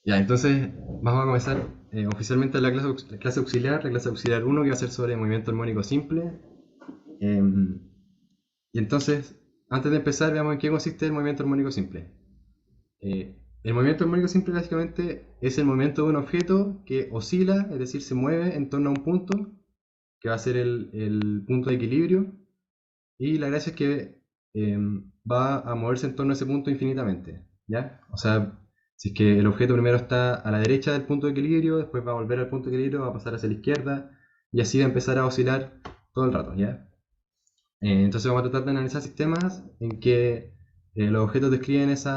Ya, entonces vamos a comenzar oficialmente la clase auxiliar, la clase auxiliar 1 que va a ser sobre movimiento armónico simple. Y entonces, antes de empezar, veamos en qué consiste el movimiento armónico simple. El movimiento armónico simple básicamente es el movimiento de un objeto que oscila, es decir, se mueve en torno a un punto, que va a ser el punto de equilibrio, y la gracia es que va a moverse en torno a ese punto infinitamente, ¿ya? O sea, si es que el objeto primero está a la derecha del punto de equilibrio, después va a volver al punto de equilibrio, va a pasar hacia la izquierda, y así va a empezar a oscilar todo el rato, ¿ya? Entonces vamos a tratar de analizar sistemas en que los objetos describen ese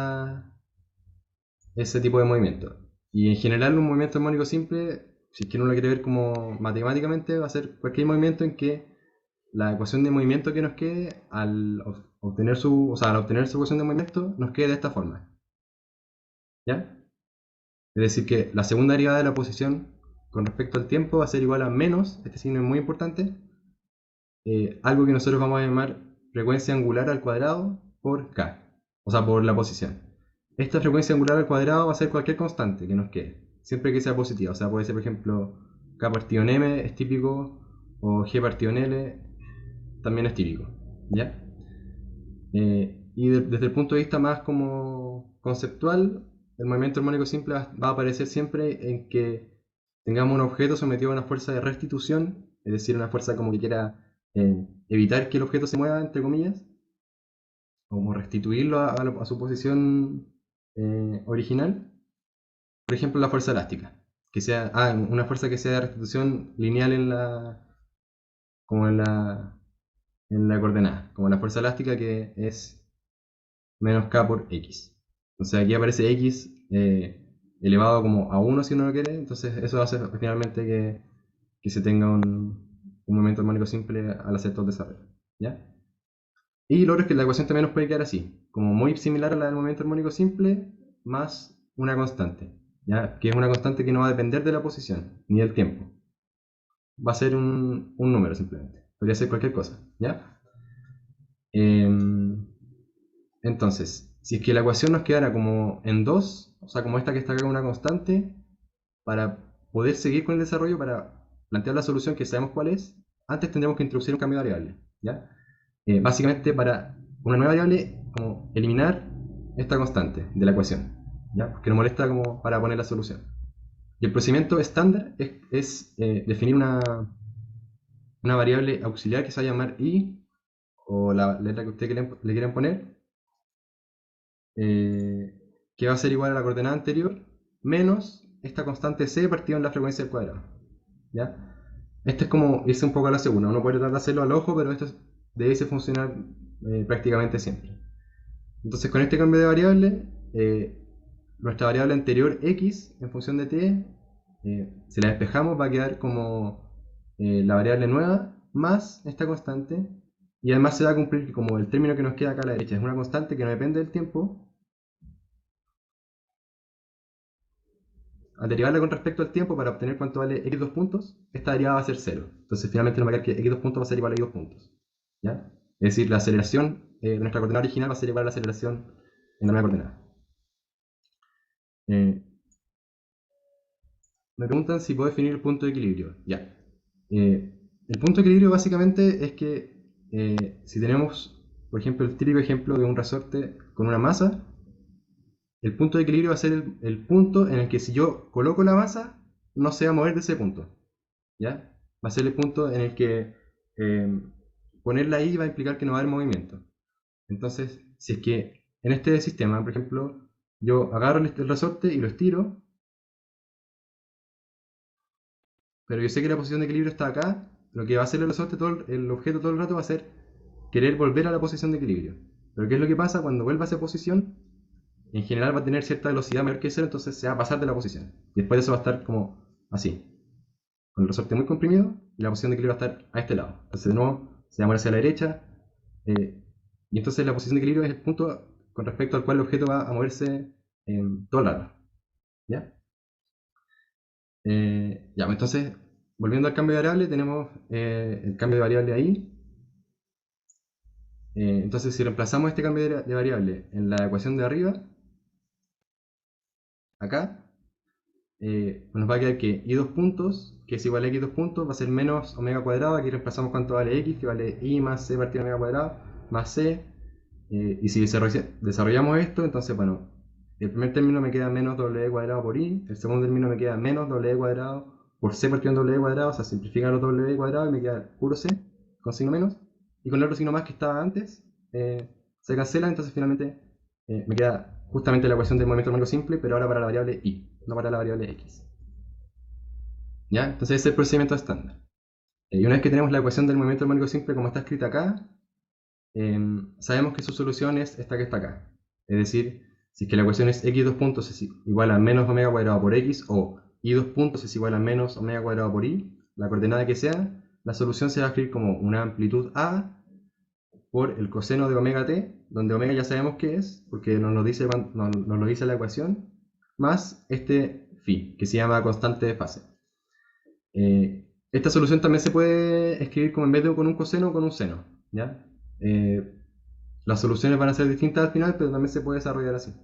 tipo de movimiento. Y en general un movimiento armónico simple, si es que uno lo quiere ver como matemáticamente, va a ser cualquier movimiento en que la ecuación de movimiento que nos quede al obtener su ecuación de movimiento nos quede de esta forma, ¿ya? Es decir, que la segunda derivada de la posición con respecto al tiempo va a ser igual a menos, este signo es muy importante, algo que nosotros vamos a llamar frecuencia angular al cuadrado por k, o sea, por la posición. Esta frecuencia angular al cuadrado va a ser cualquier constante que nos quede, siempre que sea positiva, o sea, puede ser, por ejemplo, k partido en m es típico, o g partido en l también es típico, ¿ya? Desde el punto de vista más como conceptual, el movimiento armónico simple va a aparecer siempre en que tengamos un objeto sometido a una fuerza de restitución, es decir, una fuerza como que quiera evitar que el objeto se mueva, entre comillas, como restituirlo a su posición original. Por ejemplo, la fuerza elástica, que sea una fuerza que sea de restitución lineal como en la coordenada, como la fuerza elástica que es menos k por x. Entonces aquí aparece x elevado como a 1 si uno lo quiere, entonces eso hace finalmente que se tenga un momento armónico simple al hacer todo el desarrollo, ¿ya? Y lo otro es que la ecuación también nos puede quedar así, como muy similar a la del momento armónico simple, más una constante, ¿ya? Que es una constante que no va a depender de la posición ni del tiempo. Va a ser un número simplemente. Podría ser cualquier cosa, ¿ya? Em, Entonces, si es que la ecuación nos quedara como en 2, o sea, como esta que está acá con una constante, para poder seguir con el desarrollo, para plantear la solución que sabemos cuál es, antes tendríamos que introducir un cambio de variable, ¿ya? Básicamente para una nueva variable, como eliminar esta constante de la ecuación, ¿ya? Porque nos molesta como para poner la solución. Y el procedimiento estándar es definir una variable auxiliar que se va a llamar i, o la letra que ustedes le quieran poner, eh, que va a ser igual a la coordenada anterior menos esta constante c partido en la frecuencia al cuadrado, ¿ya? Este es como irse un poco a la segunda, uno puede tratar de hacerlo al ojo, pero esto debe funcionar prácticamente siempre. Entonces con este cambio de variable, nuestra variable anterior x en función de t, si la despejamos va a quedar como la variable nueva más esta constante, y además se va a cumplir como el término que nos queda acá a la derecha, es una constante que no depende del tiempo. Al derivarla con respecto al tiempo para obtener cuánto vale x dos puntos, esta derivada va a ser 0. Entonces finalmente nos va a quedar que x dos puntos va a ser igual a x dos puntos, ¿ya? Es decir, la aceleración de nuestra coordenada original va a ser igual a la aceleración en la nueva coordenada. Eh, Me preguntan si puedo definir el punto de equilibrio. Ya. El punto de equilibrio básicamente es que si tenemos, por ejemplo, el típico ejemplo de un resorte con una masa, el punto de equilibrio va a ser el punto en el que si yo coloco la masa, no se va a mover de ese punto, ¿ya? Va a ser el punto en el que eh, ponerla ahí va a implicar que no va a haber movimiento. Entonces, si es que en este sistema, por ejemplo, yo agarro el resorte y lo estiro, pero yo sé que la posición de equilibrio está acá, lo que va a hacer el resorte, el objeto todo el rato va a ser querer volver a la posición de equilibrio. Pero ¿qué es lo que pasa cuando vuelva a esa posición? En general va a tener cierta velocidad mayor que cero, entonces se va a pasar de la posición. Y después de eso va a estar como así, con el resorte muy comprimido y la posición de equilibrio va a estar a este lado. Entonces de nuevo se va a mover hacia la derecha, eh, y entonces la posición de equilibrio es el punto con respecto al cual el objeto va a moverse en todo el rato. ¿Ya? Ya, pues entonces, volviendo al cambio de variable, tenemos el cambio de variable ahí. Entonces, si reemplazamos este cambio de variable en la ecuación de arriba, acá, nos va a quedar que y dos puntos, que es igual a x dos puntos, va a ser menos omega cuadrado. Aquí reemplazamos cuánto vale x, que vale y más c partido de omega cuadrado, más c. Y si desarrollamos esto, entonces, bueno, el primer término me queda menos w cuadrado por i, el segundo término me queda menos w cuadrado por c partido en w cuadrado, o sea, simplificar los w cuadrados y me queda puro c, con signo menos, y con el otro signo más que estaba antes, se cancela, entonces finalmente me queda justamente la ecuación del movimiento armónico simple, pero ahora para la variable y, no para la variable x. ¿Ya? Entonces ese es el procedimiento estándar. Y una vez que tenemos la ecuación del movimiento armónico simple como está escrita acá, sabemos que su solución es esta que está acá. Es decir, si es que la ecuación es x dos puntos es igual a menos omega cuadrado por x, o y dos puntos es igual a menos omega cuadrado por y, la coordenada que sea, la solución se va a escribir como una amplitud a por el coseno de omega t, donde omega ya sabemos qué es, porque nos lo dice la ecuación, más este phi, que se llama constante de fase. Esta solución también se puede escribir como en vez de con un coseno, con un seno, ¿ya? Las soluciones van a ser distintas al final, pero también se puede desarrollar así.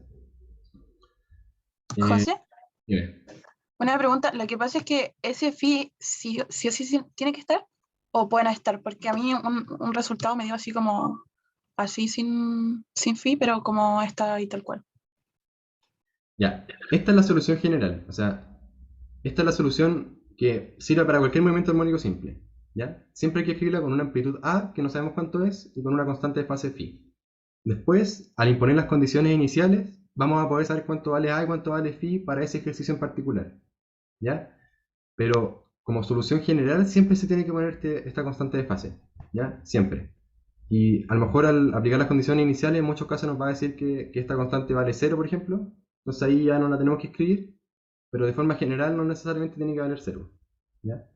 José, Dime. una pregunta. Lo que pasa es que ese phi sí o sí tiene que estar o pueden estar, porque a mí un resultado me dio así como así sin phi, pero como está ahí tal cual. Ya, esta es la solución general, o sea, esta es la solución que sirve para cualquier movimiento armónico simple, ¿ya? Siempre hay que escribirla con una amplitud a, que no sabemos cuánto es, y con una constante de fase phi. Después, al imponer las condiciones iniciales, vamos a poder saber cuánto vale a y cuánto vale phi para ese ejercicio en particular, ¿ya? Pero como solución general siempre se tiene que poner esta constante de fase, ¿ya? Siempre. Y a lo mejor al aplicar las condiciones iniciales en muchos casos nos va a decir que esta constante vale 0, por ejemplo. Entonces ahí ya no la tenemos que escribir, pero de forma general no necesariamente tiene que valer 0, ¿ya?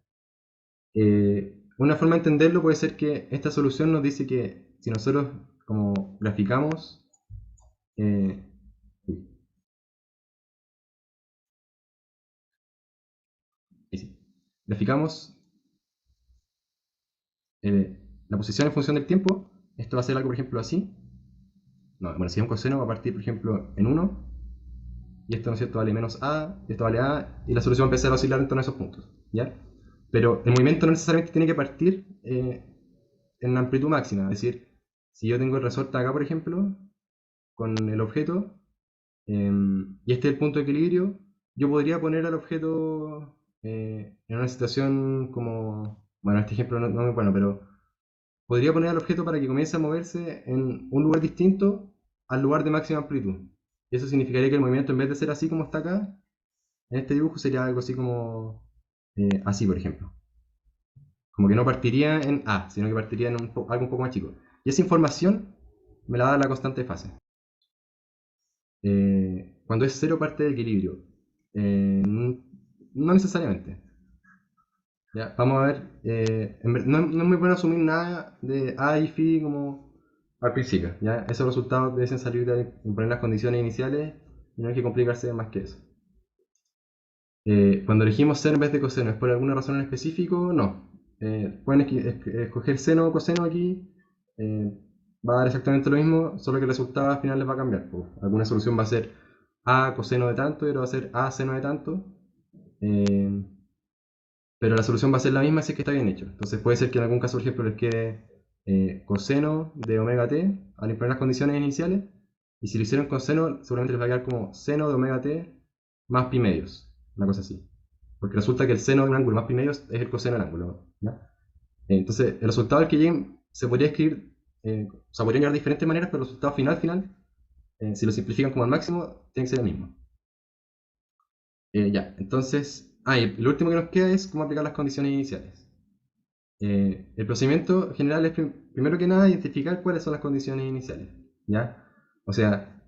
Una forma de entenderlo puede ser que esta solución nos dice que si nosotros como graficamos eh, sí, graficamos la posición en función del tiempo, esto va a ser algo por ejemplo así. No, bueno, si es un coseno va a partir por ejemplo en 1, y esto, ¿no es cierto?, vale menos a, y esto vale a, y la solución va a empezar a oscilar en torno a esos puntos, ¿ya? Pero el movimiento no necesariamente tiene que partir en amplitud máxima, es decir, si yo tengo el resorte acá, por ejemplo, con el objeto, y este es el punto de equilibrio, yo podría poner al objeto en una situación como, bueno, este ejemplo no es muy bueno, pero podría poner al objeto para que comience a moverse en un lugar distinto al lugar de máxima amplitud. Y eso significaría que el movimiento, en vez de ser así como está acá, en este dibujo sería algo así como así, por ejemplo. Como que no partiría en A, sino que partiría en algo un poco más chico. Y esa información me la da la constante de fase. Cuando es cero parte de equilibrio. No necesariamente. Ya, vamos a ver. No es muy bueno asumir nada de A y phi como al principio. ¿Ya? Esos resultados deben salir de poner las condiciones iniciales y no hay que complicarse más que eso. Cuando elegimos seno en vez de coseno, ¿es por alguna razón en específico? No. Pueden escoger seno o coseno aquí. Va a dar exactamente lo mismo, solo que el resultado al final les va a cambiar. Pues, alguna solución va a ser A coseno de tanto y otra va a ser A seno de tanto. Eh, pero la solución va a ser la misma si es que está bien hecho. Entonces puede ser que en algún caso, por ejemplo, les quede coseno de omega t al imponer las condiciones iniciales. Y si lo hicieron con seno, seguramente les va a quedar como seno de omega t más pi medios. Una cosa así. Porque resulta que el seno de un ángulo más pi medios es el coseno del ángulo, ¿ya? Entonces, el resultado al que lleguen se podría escribir, o sea, podrían llegar de diferentes maneras, pero el resultado final, si lo simplifican como al máximo, tiene que ser el mismo. Ya, entonces, y lo último que nos queda es cómo aplicar las condiciones iniciales. El procedimiento general es, primero que nada, identificar cuáles son las condiciones iniciales, ¿ya? O sea,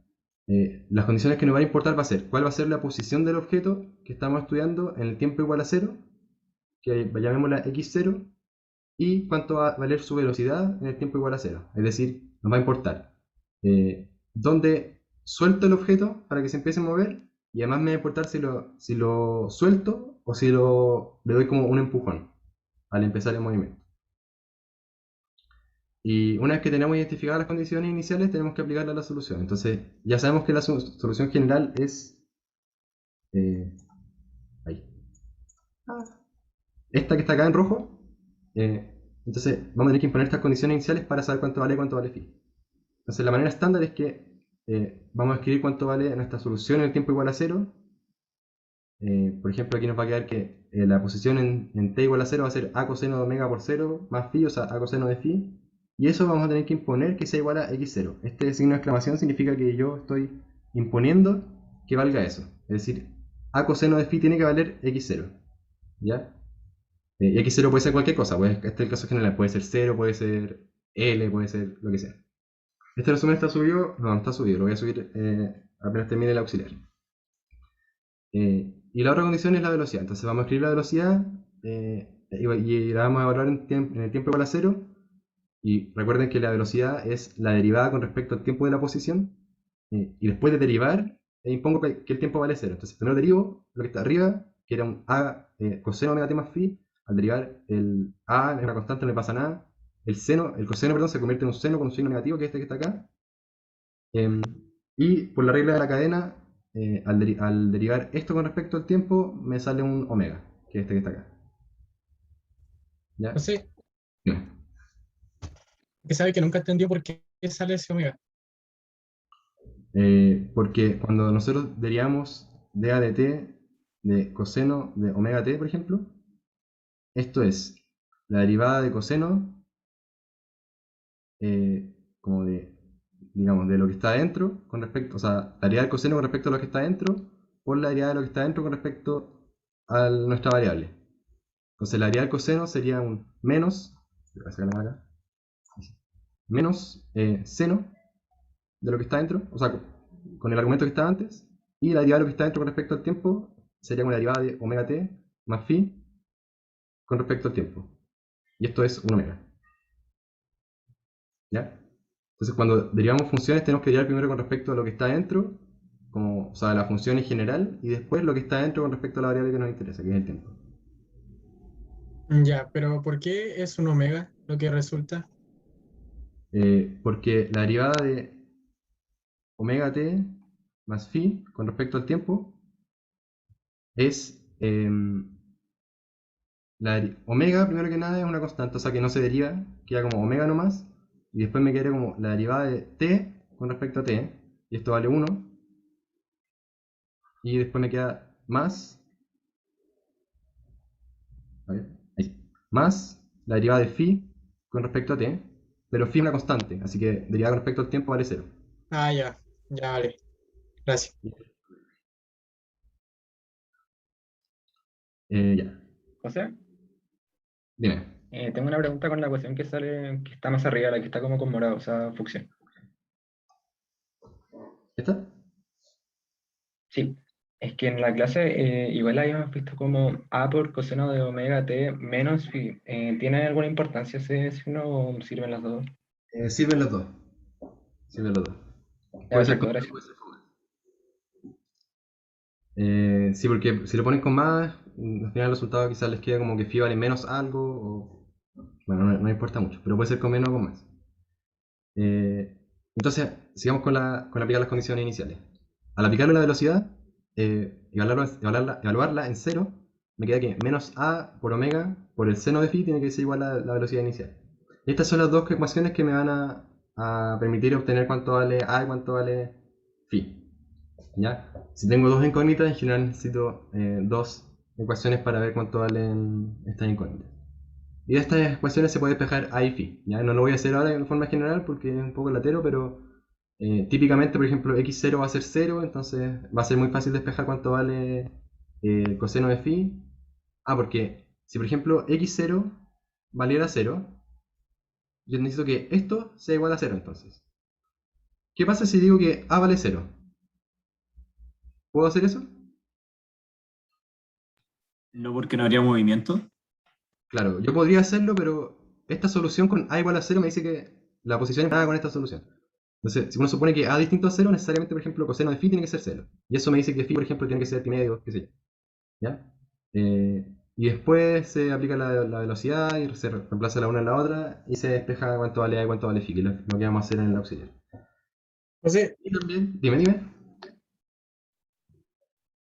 las condiciones que nos van a importar va a ser cuál va a ser la posición del objeto que estamos estudiando en el tiempo igual a 0, que llamémosla x0, y cuánto va a valer su velocidad en el tiempo igual a 0. Es decir, nos va a importar dónde suelto el objeto para que se empiece a mover, y además me va a importar si lo suelto o si le doy como un empujón al empezar el movimiento. Y una vez que tenemos identificadas las condiciones iniciales, tenemos que aplicarla a la solución. Entonces, ya sabemos que la solución general es esta que está acá en rojo, entonces vamos a tener que imponer estas condiciones iniciales para saber cuánto vale phi. Entonces la manera estándar es que vamos a escribir cuánto vale nuestra solución en el tiempo igual a cero. Por ejemplo, aquí nos va a quedar que la posición en t igual a 0 va a ser a coseno de omega por 0 más phi, o sea, a coseno de phi. Y eso vamos a tener que imponer que sea igual a x0. Este signo de exclamación significa que yo estoy imponiendo que valga eso. Es decir, a coseno de phi tiene que valer x0. ¿Ya? Y x0 puede ser cualquier cosa. Este es el caso general. Puede ser 0, puede ser l, puede ser lo que sea. Este resumen está subido. No, no está subido. Lo voy a subir apenas termine el auxiliar. Y la otra condición es la velocidad. Entonces vamos a escribir la velocidad y la vamos a evaluar en el tiempo igual a 0. Y recuerden que la velocidad es la derivada con respecto al tiempo de la posición. Y después de derivar, impongo que el tiempo vale 0. Entonces primero derivo lo que está arriba, que era un a coseno omega t más phi. Al derivar el a es una constante, no le pasa nada. El coseno, perdón, se convierte en un seno con un signo negativo, que es este que está acá. Y por la regla de la cadena, al derivar esto con respecto al tiempo, me sale un omega, que es este que está acá. ¿Ya? Entonces, Bien. que sabe que nunca entendió por qué sale ese omega. Porque cuando nosotros derivamos dA de t de coseno de omega t, por ejemplo, esto es la derivada de coseno como de, digamos, de lo que está adentro con respecto, o sea, la derivada del coseno con respecto a lo que está adentro por la derivada de lo que está adentro con respecto a nuestra variable. Entonces la derivada del coseno sería un menos, voy a sacar la marca, menos seno de lo que está dentro, o sea, con el argumento que estaba antes, y la derivada de lo que está dentro con respecto al tiempo sería una derivada de omega t más phi con respecto al tiempo. Y esto es un omega. ¿Ya? Entonces cuando derivamos funciones tenemos que derivar primero con respecto a lo que está dentro, como, o sea, la función en general, y después lo que está dentro con respecto a la variable que nos interesa, que es el tiempo. Ya, pero ¿por qué es un omega lo que resulta? Porque la derivada de omega t más phi con respecto al tiempo es omega, primero que nada, es una constante, o sea que no se deriva, queda como omega nomás, y después me queda como la derivada de t con respecto a t, y esto vale 1, y después me queda más, a ver, ahí, más la derivada de phi con respecto a t, pero phi es una constante, así que derivada con respecto al tiempo vale 0. Ah, ya, ya, vale. Gracias. Ya, José, dime. tengo una pregunta con la ecuación que sale, que está más arriba, la que está como con morado, o sea, función. ¿Esta? Sí, es que en la clase igual la habíamos visto como a por coseno de omega t menos phi. ¿Tiene alguna importancia ese signo o sirven las dos? Sirven los dos. Sirven los dos. Ya, Puede ser perfecto, con más, gracias. puede ser con más. Sí, porque si lo ponen con más, al final el resultado quizás les queda como que phi vale menos algo, o bueno, no importa mucho, pero puede ser con menos o con más. Entonces, sigamos con aplicar las condiciones iniciales. Al aplicarle la velocidad, evaluarla en cero, me queda que menos a por omega por el seno de phi tiene que ser igual a la velocidad inicial. Y estas son las dos ecuaciones que me van a permitir obtener cuánto vale a y cuánto vale phi. ¿Ya? Si tengo dos incógnitas, en general necesito dos ecuaciones para ver cuánto valen estas incógnitas. Y de estas ecuaciones se puede despejar a y phi. ¿Ya? No lo voy a hacer ahora de forma general porque es un poco latero, pero típicamente, por ejemplo, x0 va a ser 0, entonces va a ser muy fácil despejar cuánto vale el coseno de phi. Porque si, por ejemplo, x0 valiera 0, yo necesito que esto sea igual a 0 entonces. ¿Qué pasa si digo que a vale 0? ¿Puedo hacer eso? No, porque no habría movimiento. Claro, yo podría hacerlo, pero esta solución con a igual a 0 me dice que la posición es nada con esta solución. Entonces, si uno supone que a distinto a 0, necesariamente, por ejemplo, coseno de phi tiene que ser 0. Y eso me dice que phi, por ejemplo, tiene que ser pi medio, qué sé yo. ¿Ya? Y después se aplica la velocidad y se reemplaza la una en la otra y se despeja cuánto vale a y cuánto vale phi, que es lo que vamos a hacer en el auxiliar. Entonces, Y también, dime.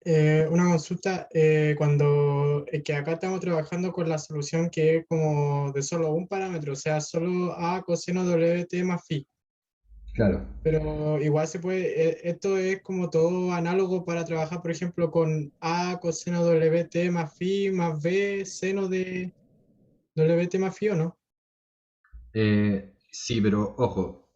Una consulta, cuando que acá estamos trabajando con la solución que es como de solo un parámetro, o sea, solo A coseno WT más phi, Claro. pero igual se puede, esto es como todo análogo para trabajar, por ejemplo, con A coseno WT más phi más B seno de WT más phi, ¿o no? Sí, pero ojo.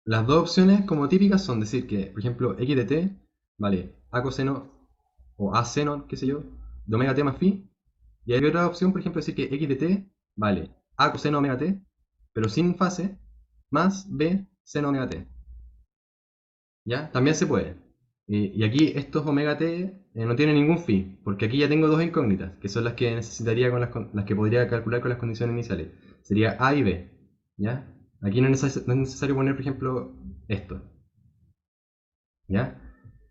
Las dos opciones como típicas son decir que, por ejemplo, x de t vale a coseno o a seno, qué sé yo, de omega t más phi. Y hay otra opción, por ejemplo, decir que x de t vale a coseno omega t, pero sin fase, más b seno omega t. ¿Ya? También se puede. Y aquí estos omega t no tienen ningún phi, porque aquí ya tengo dos incógnitas, que son las que necesitaría las que podría calcular con las condiciones iniciales. Sería a y b. ¿Ya? Aquí no es necesario poner, por ejemplo, esto. ¿Ya?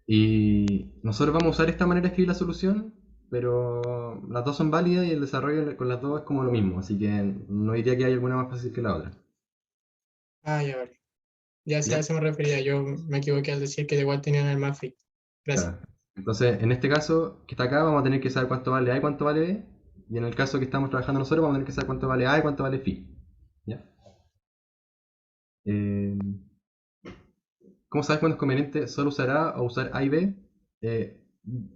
Y nosotros vamos a usar esta manera de escribir la solución, pero las dos son válidas y el desarrollo con las dos es como lo mismo, así que no diría que hay alguna más fácil que la otra. Ah, ya vale. Ya sé, a ¿Ya? eso me refería, yo me equivoqué al decir que igual tenían el más phi. Gracias. Claro. Entonces, en este caso que está acá, vamos a tener que saber cuánto vale A y cuánto vale B, y en el caso que estamos trabajando nosotros, vamos a tener que saber cuánto vale A y cuánto vale phi. ¿Ya? Eh, ¿Cómo sabes cuándo es conveniente solo usar A o usar A y B? Eh,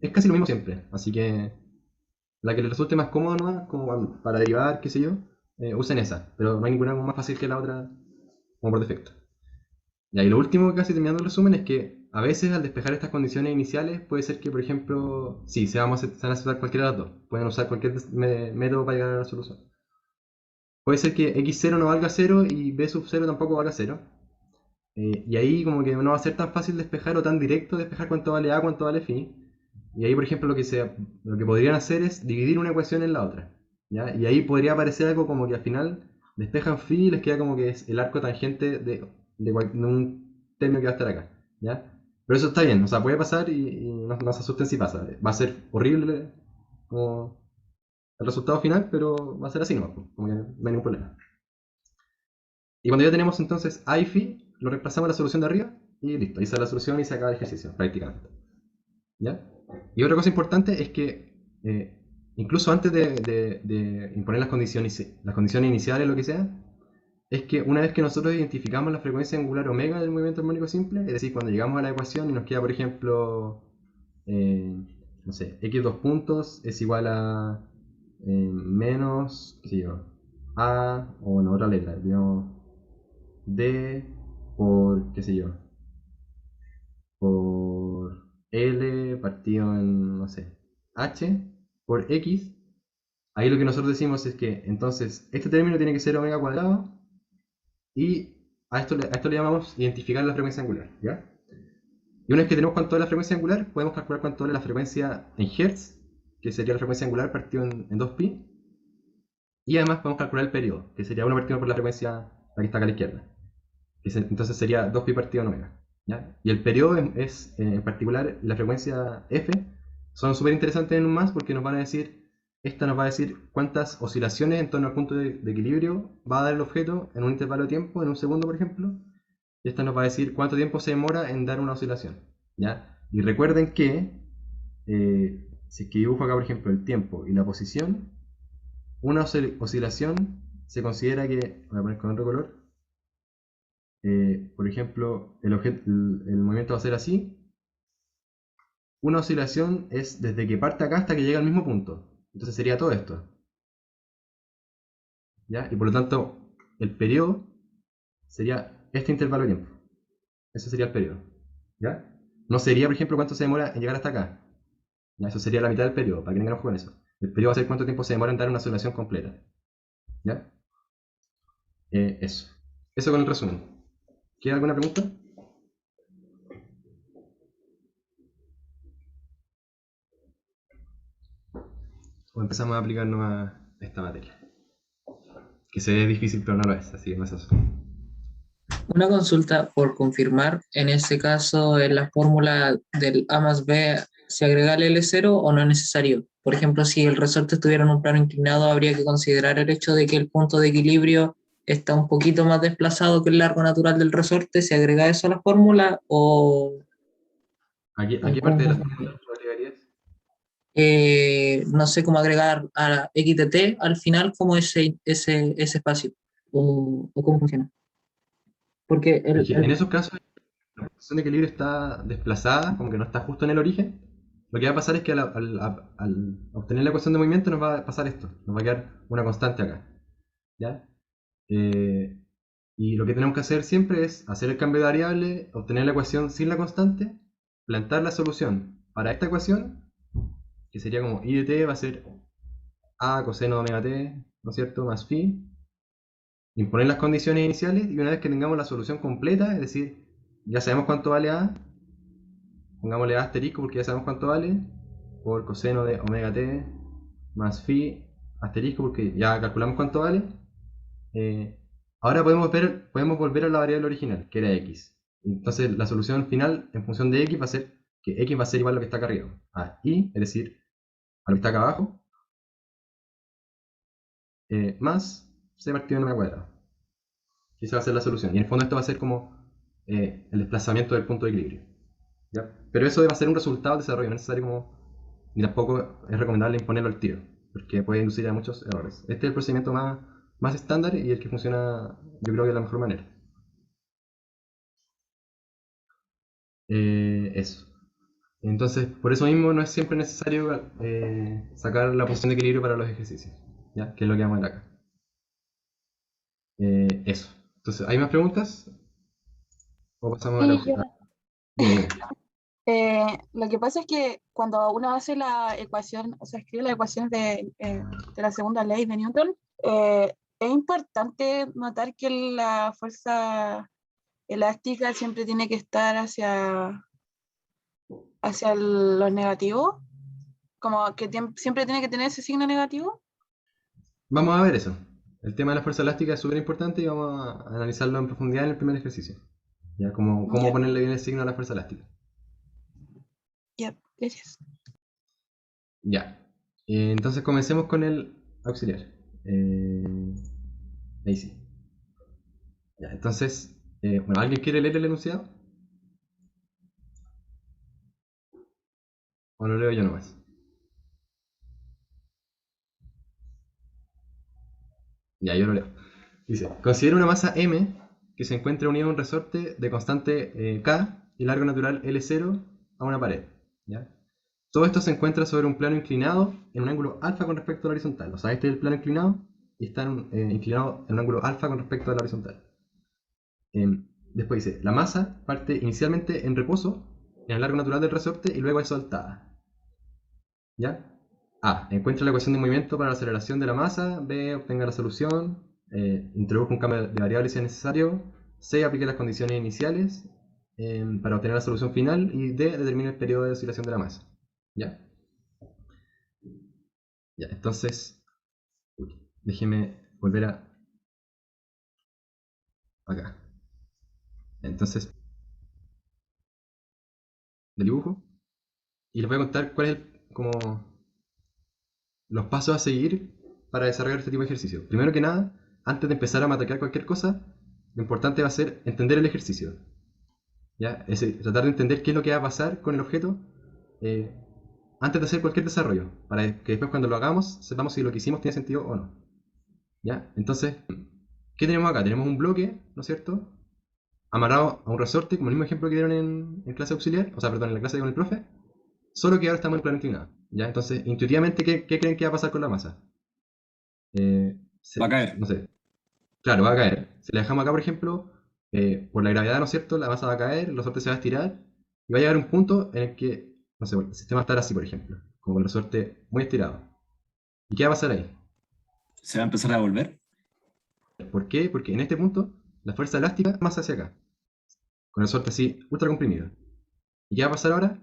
es casi lo mismo siempre, así que la que les resulte más cómoda, ¿no? Como para derivar, qué sé yo, usen esa, pero no hay ninguna más fácil que la otra como por defecto. Ya, y lo último, casi terminando el resumen, es que a veces al despejar estas condiciones iniciales puede ser que, por ejemplo, sí, se van a aceptar cualquiera de las dos, pueden usar cualquier método para llegar a la solución. Puede ser que x0 no valga 0 y b sub 0 tampoco valga 0. Y ahí como que no va a ser tan fácil despejar o tan directo despejar cuánto vale a, cuánto vale phi. Y ahí, por ejemplo, lo que podrían hacer es dividir una ecuación en la otra. ¿Ya? Y ahí podría aparecer algo como que al final despejan phi y les queda como que es el arco tangente de un término que va a estar acá. ¿Ya? Pero eso está bien, o sea, puede pasar y no se asusten si pasa. Va a ser horrible como el resultado final, pero va a ser así nomás, como que no hay ningún problema. Y cuando ya tenemos entonces a y phi, lo reemplazamos a la solución de arriba y listo. Ahí está la solución y se acaba el ejercicio, prácticamente. ¿Ya? Y otra cosa importante es que incluso antes de imponer las condiciones iniciales, lo que sea, es que una vez que nosotros identificamos la frecuencia angular omega del movimiento armónico simple, es decir, cuando llegamos a la ecuación y nos queda, por ejemplo, eh, no sé, x dos puntos es igual a menos, qué sé yo, a, o bueno, otra letra, digamos, d por, qué sé yo, por L partido en, no sé, H por X, ahí lo que nosotros decimos es que entonces este término tiene que ser omega cuadrado y a esto le llamamos identificar la frecuencia angular, ¿ya? Y una vez que tenemos cuánto es la frecuencia angular, podemos calcular cuánto es la frecuencia en Hertz, que sería la frecuencia angular partido en 2pi, y además podemos calcular el periodo, que sería 1 partido por la frecuencia, la que está acá a la izquierda, entonces sería 2pi partido en omega. ¿Ya? Y el periodo en particular, la frecuencia f, son súper interesantes en un más porque esta nos va a decir cuántas oscilaciones en torno al punto de equilibrio va a dar el objeto en un intervalo de tiempo, en un segundo por ejemplo, y esta nos va a decir cuánto tiempo se demora en dar una oscilación. ¿Ya? Y recuerden que si es que dibujo acá por ejemplo el tiempo y la posición, una oscilación se considera que, voy a poner con otro color, por ejemplo, el movimiento va a ser así. Una oscilación es desde que parte acá hasta que llega al mismo punto. Entonces sería todo esto. ¿Ya? Y por lo tanto, el periodo sería este intervalo de tiempo. Ese sería el periodo. ¿Ya? No sería, por ejemplo, cuánto se demora en llegar hasta acá. ¿Ya? Eso sería la mitad del periodo, para que tengan ojo con eso. El periodo va a ser cuánto tiempo se demora en dar una oscilación completa. ¿Ya? Eso. Eso con el resumen. ¿Queda alguna pregunta? O empezamos a aplicarnos a esta materia. Que se ve difícil, pero no lo es, así que no es eso. Una consulta por confirmar, en este caso, en la fórmula del A más B, ¿se agrega el L0 o no es necesario? Por ejemplo, si el resorte estuviera en un plano inclinado, habría que considerar el hecho de que el punto de equilibrio está un poquito más desplazado que el largo natural del resorte. ¿Se agrega eso a la fórmula o ¿A qué parte de la fórmula lo agregarías? No sé cómo agregar a x de t al final como ese espacio, o cómo funciona. Porque Es que en esos casos, la posición de equilibrio está desplazada, como que no está justo en el origen. Lo que va a pasar es que al obtener la ecuación de movimiento nos va a pasar esto, nos va a quedar una constante acá. ¿Ya? Y lo que tenemos que hacer siempre es hacer el cambio de variable, obtener la ecuación sin la constante, plantar la solución para esta ecuación, que sería como i de t va a ser a coseno de omega t, ¿no es cierto?, más phi, imponer las condiciones iniciales y una vez que tengamos la solución completa, es decir, ya sabemos cuánto vale a, pongámosle a asterisco porque ya sabemos cuánto vale, por coseno de omega t más phi asterisco porque ya calculamos cuánto vale. Ahora podemos volver a la variable original, que era x. Entonces la solución final en función de x va a ser que x va a ser igual a lo que está acá arriba, a y, es decir, a lo que está acá abajo, más c partido en m cuadrado. Y esa va a ser la solución. Y en el fondo esto va a ser como el desplazamiento del punto de equilibrio. ¿Ya? Pero eso va a ser un resultado del desarrollo, no es necesario como, ni tampoco es recomendable imponerlo al tiro, porque puede inducir a muchos errores. Este es el procedimiento más estándar y el que funciona, yo creo que de la mejor manera. Eso. Entonces, por eso mismo no es siempre necesario sacar la posición de equilibrio para los ejercicios, ¿ya? Que es lo que vamos a ver acá. Eso. Entonces, ¿hay más preguntas? ¿O pasamos a la... Sí, yo. Dime, dime. Lo que pasa es que cuando uno hace la ecuación, o sea, escribe la ecuación de la segunda ley de Newton, es importante notar que la fuerza elástica siempre tiene que estar hacia los negativos, como que siempre tiene que tener ese signo negativo. Vamos a ver eso. El tema de la fuerza elástica es súper importante y vamos a analizarlo en profundidad en el primer ejercicio. ¿Ya? Cómo Ya, ponerle bien el signo a la fuerza elástica. ya, gracias. Ya. Entonces comencemos con el auxiliar. Ahí sí. Ya, entonces, bueno, ¿alguien quiere leer el enunciado? ¿O lo leo yo nomás? Ya, yo lo leo. Dice, considera una masa M que se encuentra unida a un resorte de constante K y largo natural L0 a una pared. ¿Ya? Todo esto se encuentra sobre un plano inclinado en un ángulo alfa con respecto a la horizontal. O sea, este es el plano inclinado y está inclinado en un ángulo alfa con respecto a la horizontal. Después dice, la masa parte inicialmente en reposo en el largo natural del resorte y luego es soltada. ¿Ya? A. Encuentra la ecuación de movimiento para la aceleración de la masa. B. Obtenga la solución. Introduzca un cambio de variable si es necesario. C. Aplique las condiciones iniciales para obtener la solución final. Y D. Determine el periodo de oscilación de la masa. ¿Ya? Ya, entonces, déjeme volver acá. Entonces, del dibujo. Y les voy a contar cuál es como los pasos a seguir para desarrollar este tipo de ejercicio. Primero que nada, antes de empezar a matraquear cualquier cosa, lo importante va a ser entender el ejercicio. ¿Ya? Es decir, tratar de entender qué es lo que va a pasar con el objeto eh, antes de hacer cualquier desarrollo, para que después cuando lo hagamos sepamos si lo que hicimos tiene sentido o no. ¿Ya? Entonces, ¿qué tenemos acá? Tenemos un bloque, ¿no es cierto? Amarrado a un resorte, como el mismo ejemplo que dieron en clase auxiliar, o sea, perdón, en la clase con el profe, solo que ahora estamos en plano inclinado. ¿Ya? Entonces, intuitivamente, ¿qué creen que va a pasar con la masa? Va a caer. No sé. Claro, va a caer. Si la dejamos acá, por ejemplo, por la gravedad, ¿no es cierto? La masa va a caer, el resorte se va a estirar y va a llegar a un punto en el que, no sé, el sistema va a estar así, por ejemplo, como el resorte muy estirado. ¿Y qué va a pasar ahí? Se va a empezar a volver. ¿Por qué? Porque en este punto la fuerza elástica va más hacia acá, con el resorte así ultra comprimido. ¿Y qué va a pasar ahora?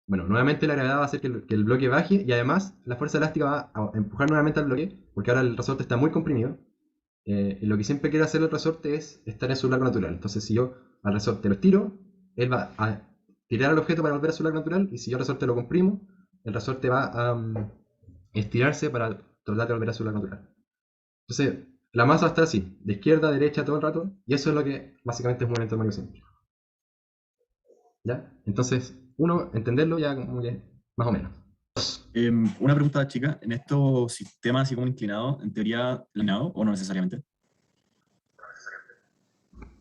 Bueno, nuevamente la gravedad va a hacer que el bloque baje y además la fuerza elástica va a empujar nuevamente al bloque, porque ahora el resorte está muy comprimido. Y lo que siempre quiere hacer el resorte es estar en su largo natural. Entonces, si yo al resorte lo estiro, él va a tirar al objeto para volver a su largo natural. Y si yo al resorte lo comprimo, el resorte va a estirarse para tratar de volver a su largo natural. Entonces, la masa va a estar así, de izquierda a derecha todo el rato. Y eso es lo que básicamente es un movimiento armónico simple. ¿Ya? Entonces, uno, entenderlo ya como que más o menos. Una pregunta chica, en estos sistemas así como inclinados, en teoría, inclinado o no necesariamente.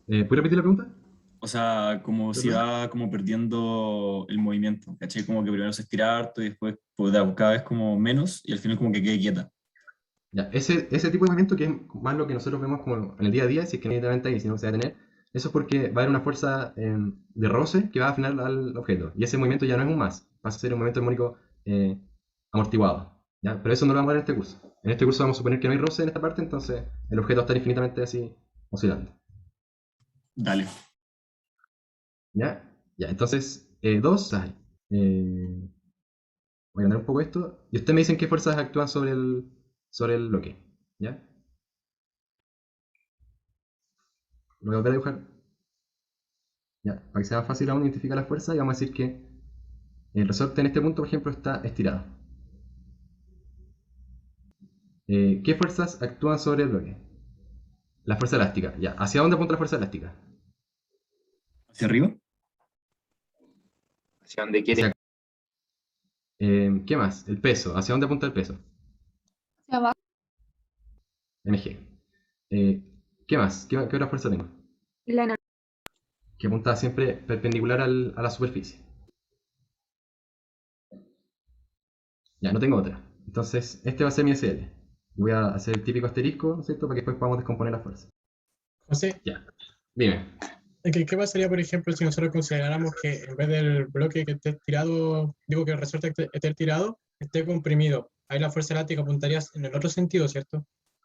¿Puedes repetir la pregunta? O sea, como si ¿Perdón? va como perdiendo el movimiento, ¿cachai? Como que primero se estira harto y después pues, cada vez como menos y al final como que quede quieta. Ya, ese tipo de movimiento que es más lo que nosotros vemos como en el día a día, si es que inmediatamente ahí, si no se va a detener, eso es porque va a haber una fuerza de roce que va a frenar al objeto. Y ese movimiento ya no es un más, pasa a ser un movimiento armónico amortiguado. ¿Ya? Pero eso no lo vamos a ver en este curso. En este curso vamos a suponer que no hay roce en esta parte, entonces el objeto va a estar infinitamente así oscilando. Dale. ¿Ya? Ya, entonces, dos, voy a cambiar un poco esto. Y ustedes me dicen qué fuerzas actúan sobre el bloque. ¿Ya? Lo voy a volver a dibujar. Ya, para que sea más fácil aún identificar la fuerza, y vamos a decir que el resorte en este punto, por ejemplo, está estirado. ¿Qué fuerzas actúan sobre el bloque? La fuerza elástica. Ya, ¿hacia dónde apunta la fuerza elástica? ¿Hacia arriba? Hacia donde Hacia quiere. acá. ¿Qué más? El peso. ¿Hacia dónde apunta el peso? Hacia abajo. Mg. Eh, ¿Qué más? ¿Qué otra fuerza tengo? La Que apunta siempre perpendicular a la superficie. Ya, no tengo otra. Entonces, este va a ser mi SL. Voy a hacer el típico asterisco, ¿no es cierto? Para que después podamos descomponer la fuerza. José, Ya, dime. ¿qué pasaría, por ejemplo, si nosotros consideráramos que en vez del bloque que esté tirado, digo que el resorte esté tirado, esté comprimido? Ahí la fuerza elástica apuntaría en el otro sentido, ¿cierto?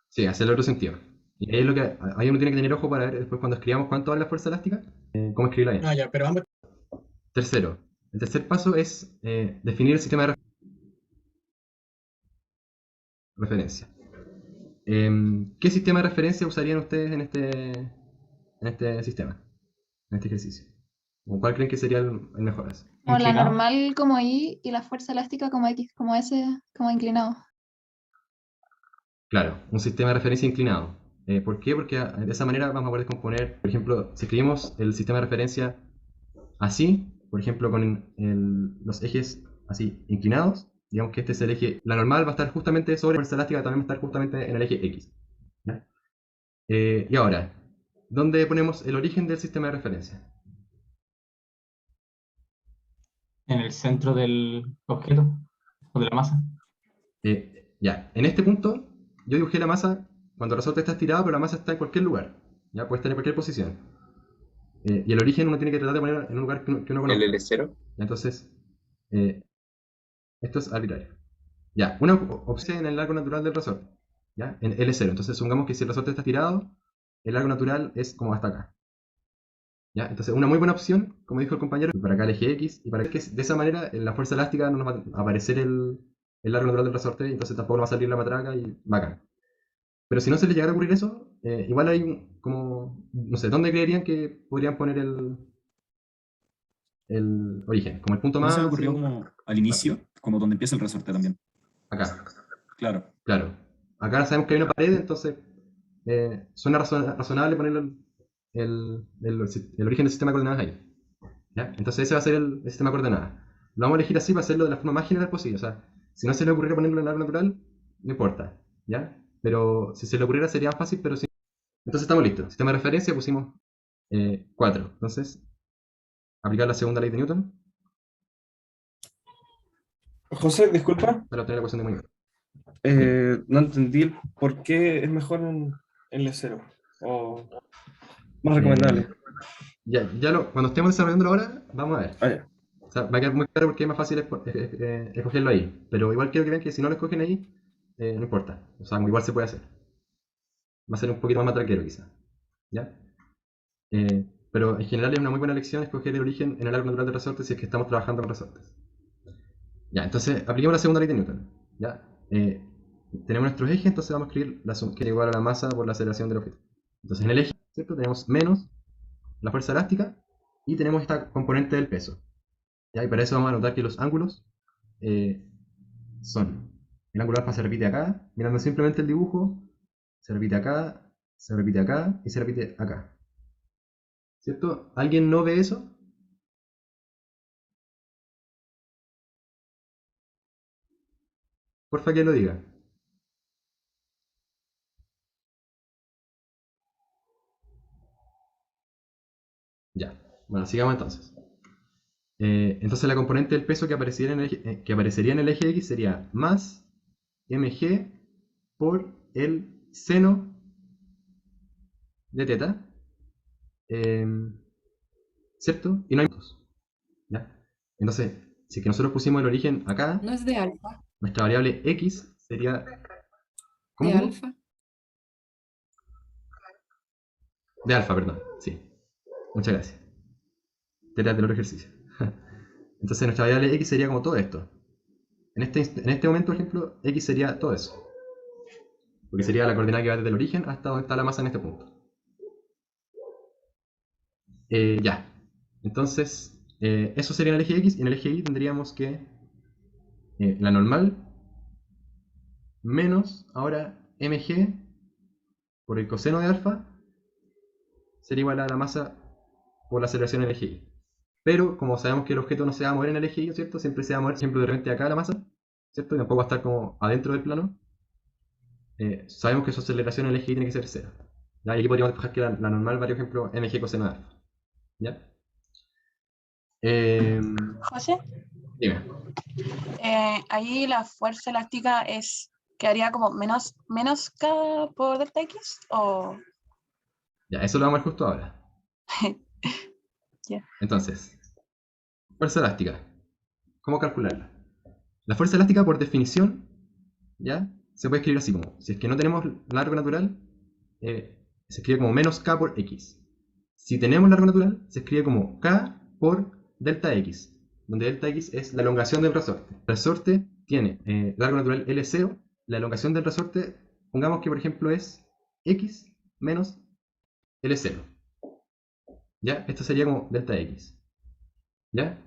Sí, hacer el otro sentido. Y ahí, es lo que, ahí uno tiene que tener ojo para ver después cuando escribamos cuánto vale la fuerza elástica, cómo escribirla bien. Ah, ya, pero ambos. Tercero, el tercer paso es definir el sistema de referencia. ¿Qué sistema de referencia usarían ustedes en este sistema, en este ejercicio? ¿O ¿Cuál creen que sería el mejor? Así? Como la Inclinado. normal como Y y la fuerza elástica como X, como S, como inclinado. Claro, un sistema de referencia inclinado. ¿Por qué? Porque de esa manera vamos a poder componer, por ejemplo, si escribimos el sistema de referencia así, por ejemplo, con los ejes así inclinados, digamos que este es el eje, la normal va a estar justamente sobre la fuerza elástica, también va a estar justamente en el eje X. ¿Ya? Y ahora, ¿dónde ponemos el origen del sistema de referencia? En el centro del objeto o de la masa. Ya, en este punto yo dibujé la masa cuando el resorte está estirado, pero la masa está en cualquier lugar. Ya puede estar en cualquier posición. Y el origen uno tiene que tratar de poner en un lugar que uno El conozca. L0. Entonces, esto es arbitrario. Ya, una opción en el largo natural del resorte. ¿Ya? En L0. Entonces, supongamos que si el resorte está estirado, el largo natural es como hasta acá. ¿Ya? Entonces, una muy buena opción, como dijo el compañero, para acá el eje X, y para que de esa manera en la fuerza elástica no nos va a aparecer el largo natural del resorte, y entonces tampoco nos va a salir la matraca y bacán. Pero si no se les llegara a ocurrir eso, igual hay como, no sé, ¿dónde creerían que podrían poner el origen? Como el punto No se me ocurrió máximo. como al inicio, como donde empieza el resorte también. Acá, Claro. claro. Acá sabemos que hay una pared, entonces suena razonable ponerle el origen del sistema de coordenadas ahí. ¿Ya? Entonces ese va a ser el sistema de coordenadas. Lo vamos a elegir así para hacerlo de la forma más general posible. O sea, si no se le ocurriera ponerlo en el árbol natural, no importa. ¿Ya? Pero si se le ocurriera sería más fácil, pero sí. Entonces estamos listos. Sistema de referencia pusimos 4. Entonces, aplicar la segunda ley de Newton José, disculpa, para obtener la ecuación de movimiento. no entendí el por qué es mejor un L0 o más recomendable. Cuando estemos desarrollando ahora, vamos a ver. Ah, ya. O sea, va a quedar muy claro porque es más fácil escogerlo ahí. Pero igual quiero que vean que si no lo escogen ahí, no importa. O sea, igual se puede hacer. Va a ser un poquito más matraquero quizá. ¿Ya? Pero en general es una muy buena elección escoger el origen en el árbol natural del resorte si es que estamos trabajando con resortes. Ya, entonces apliquemos la segunda ley de Newton. ¿Ya? Tenemos nuestros ejes, entonces vamos a escribir la suma que es igual a la masa por la aceleración del objeto. Entonces en el eje, ¿cierto? Tenemos menos la fuerza elástica y tenemos esta componente del peso. ¿Ya? Y para eso vamos a notar que los ángulos son, el ángulo alfa se repite acá, mirando simplemente el dibujo, se repite acá, se repite acá y se repite acá. ¿Cierto? ¿Alguien no ve eso? Porfa que lo diga. Ya. Bueno, sigamos entonces. Entonces la componente del peso que aparecería en el eje X sería más mg por el seno de teta, ¿cierto? Y no hay puntos, ¿ya? Entonces, si es que nosotros pusimos el origen acá, No es de alfa, nuestra variable X sería... ¿Cómo? de alfa. De alfa, perdón, sí. Muchas gracias. Teta del otro ejercicio. Entonces nuestra variable X sería como todo esto. En este momento, por ejemplo, X sería todo eso. Porque sería la coordenada que va desde el origen hasta donde está la masa en este punto. Ya. Entonces, eso sería en el eje X. Y en el eje Y tendríamos que la normal menos ahora mg por el coseno de alfa sería igual a la masa por la aceleración en el eje Y. Pero como sabemos que el objeto no se va a mover en el eje Y, ¿cierto? Siempre se va a mover, por ejemplo, de repente acá la masa, ¿cierto? Y tampoco va a estar como adentro del plano. Sabemos que su aceleración en el eje Y tiene que ser 0. ¿Ya? Y aquí podríamos dejar que la normal vale, por ejemplo, mg coseno de alfa. ¿Ya? José, Dime. ahí la fuerza elástica quedaría como menos K por delta X o... Ya, eso lo vamos a ver justo ahora. Ya. Entonces, fuerza elástica. ¿Cómo calcularla? La fuerza elástica, por definición, ¿ya? Se puede escribir así como, si es que no tenemos largo natural, se escribe como menos K por X. Si tenemos largo natural, se escribe como K por delta X, donde delta X es la elongación del resorte. El resorte tiene largo natural L0, la elongación del resorte, pongamos que por ejemplo es X menos L0. ¿Ya? Esto sería como delta X. ¿Ya?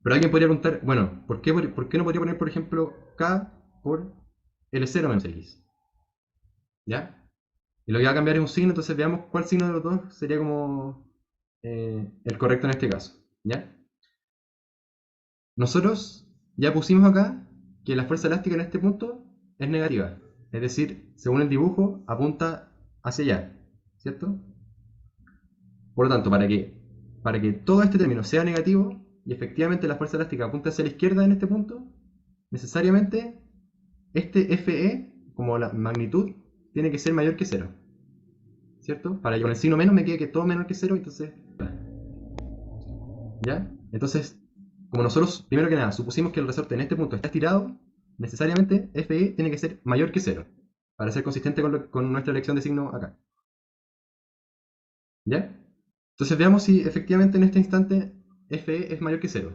Pero alguien podría preguntar, bueno, ¿por qué no podría poner, por ejemplo, K por L0 menos X? ¿Ya? Y lo que va a cambiar es un signo, entonces veamos cuál signo de los dos sería como el correcto en este caso. ¿Ya? Nosotros ya pusimos acá que la fuerza elástica en este punto es negativa. Es decir, según el dibujo, apunta hacia allá. ¿Cierto? Por lo tanto, para que todo este término sea negativo y efectivamente la fuerza elástica apunte hacia la izquierda en este punto, necesariamente este FE, como la magnitud, tiene que ser mayor que 0. ¿Cierto? Para que con el signo menos me quede que todo menor que 0, entonces... ¿Ya? Entonces, como nosotros, primero que nada, supusimos que el resorte en este punto está estirado, necesariamente FE tiene que ser mayor que 0, para ser consistente con nuestra elección de signo acá. ¿Ya? Entonces veamos si efectivamente en este instante FE es mayor que 0.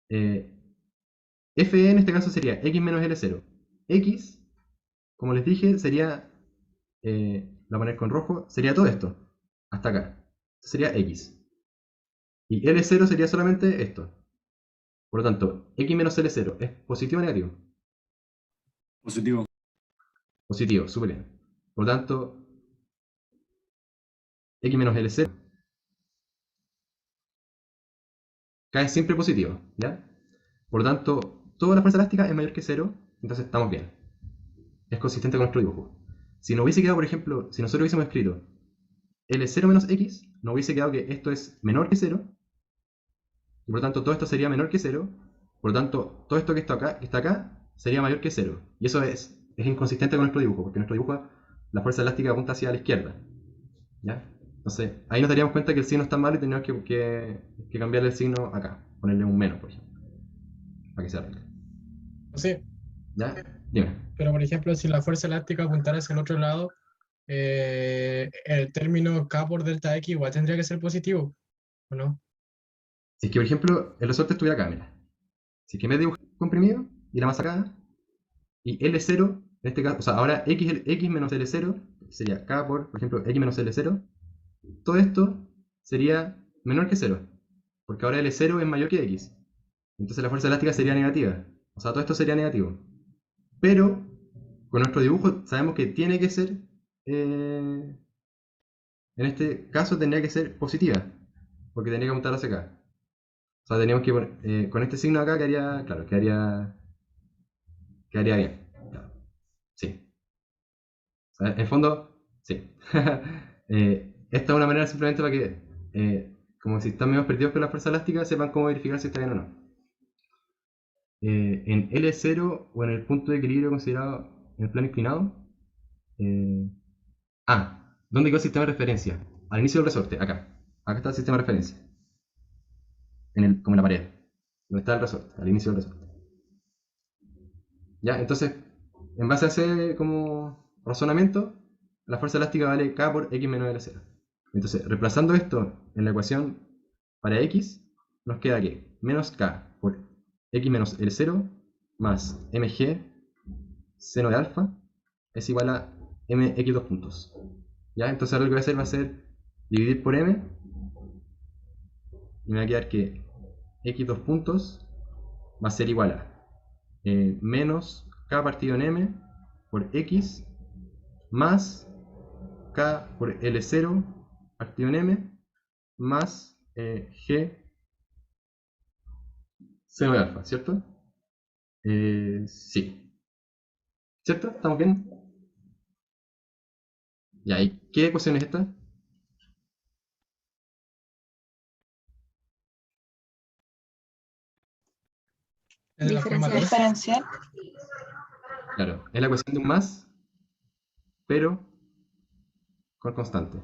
FE en este caso sería X menos L0. X, como les dije, sería, lo voy a poner con rojo, sería todo esto, hasta acá. Esto sería X. Y L0 sería solamente esto. Por lo tanto, X menos L0, ¿es positivo o negativo? Positivo. Positivo, súper bien. Por lo tanto, X menos L0 cae siempre positivo, ¿ya? Por lo tanto, toda la fuerza elástica es mayor que 0, entonces estamos bien. Es consistente con nuestro dibujo. Si nos hubiese quedado, por ejemplo, si nosotros hubiésemos escrito L0 menos X, nos hubiese quedado que esto es menor que 0, y por lo tanto todo esto sería menor que 0, por lo tanto todo esto que está acá sería mayor que 0. Y eso es inconsistente con nuestro dibujo, porque nuestro dibujo, la fuerza elástica apunta hacia la izquierda. ¿Ya? Entonces, ahí nos daríamos cuenta que el signo está mal y tenemos que cambiarle el signo acá, ponerle un menos, por ejemplo, para que se arregle. Sí, ¿Ya? Dime. pero por ejemplo, si la fuerza elástica apuntara hacia el otro lado, el término K por delta X igual tendría que ser positivo, ¿o no? Si es que, por ejemplo, el resorte estuviera acá, mira. Si es que en vez de dibujar comprimido y la masa acá, y L0, en este caso, o sea, ahora X menos L0 sería K por ejemplo, X menos L0, todo esto sería menor que 0, porque ahora L0 es mayor que X. Entonces la fuerza elástica sería negativa. O sea, todo esto sería negativo. Pero, con nuestro dibujo sabemos que tiene que ser, en este caso tendría que ser positiva, porque tendría que apuntar hacia acá. O sea, teníamos que poner, con este signo acá quedaría, claro, quedaría quedaría bien. Ya. Sí. O sea, en el fondo, sí. Esta es una manera simplemente para que, como si están medio perdidos con la fuerza elástica, sepan cómo verificar si está bien o no. En L0 o en el punto de equilibrio considerado en el plano inclinado. ¿Dónde quedó el sistema de referencia? Al inicio del resorte, acá. Acá está el sistema de referencia. Como en la pared. Donde está el resorte, al inicio del resorte. ¿Ya? Entonces, en base a ese como razonamiento, la fuerza elástica vale K por X menos L0. Entonces, reemplazando esto en la ecuación para X, nos queda que menos K por X menos L0 más mg seno de alfa es igual a mx dos puntos. ¿Ya? Entonces ahora lo que voy a hacer va a ser dividir por m y me va a quedar que x dos puntos va a ser igual a menos k partido en m por x más k por L0 partido en m más g seno de alfa, ¿cierto? Sí. ¿Cierto? ¿Estamos bien? Ya, ¿y qué ecuación es esta? Es de la forma 2. Diferencial. Claro, es la ecuación de un más, pero con constante.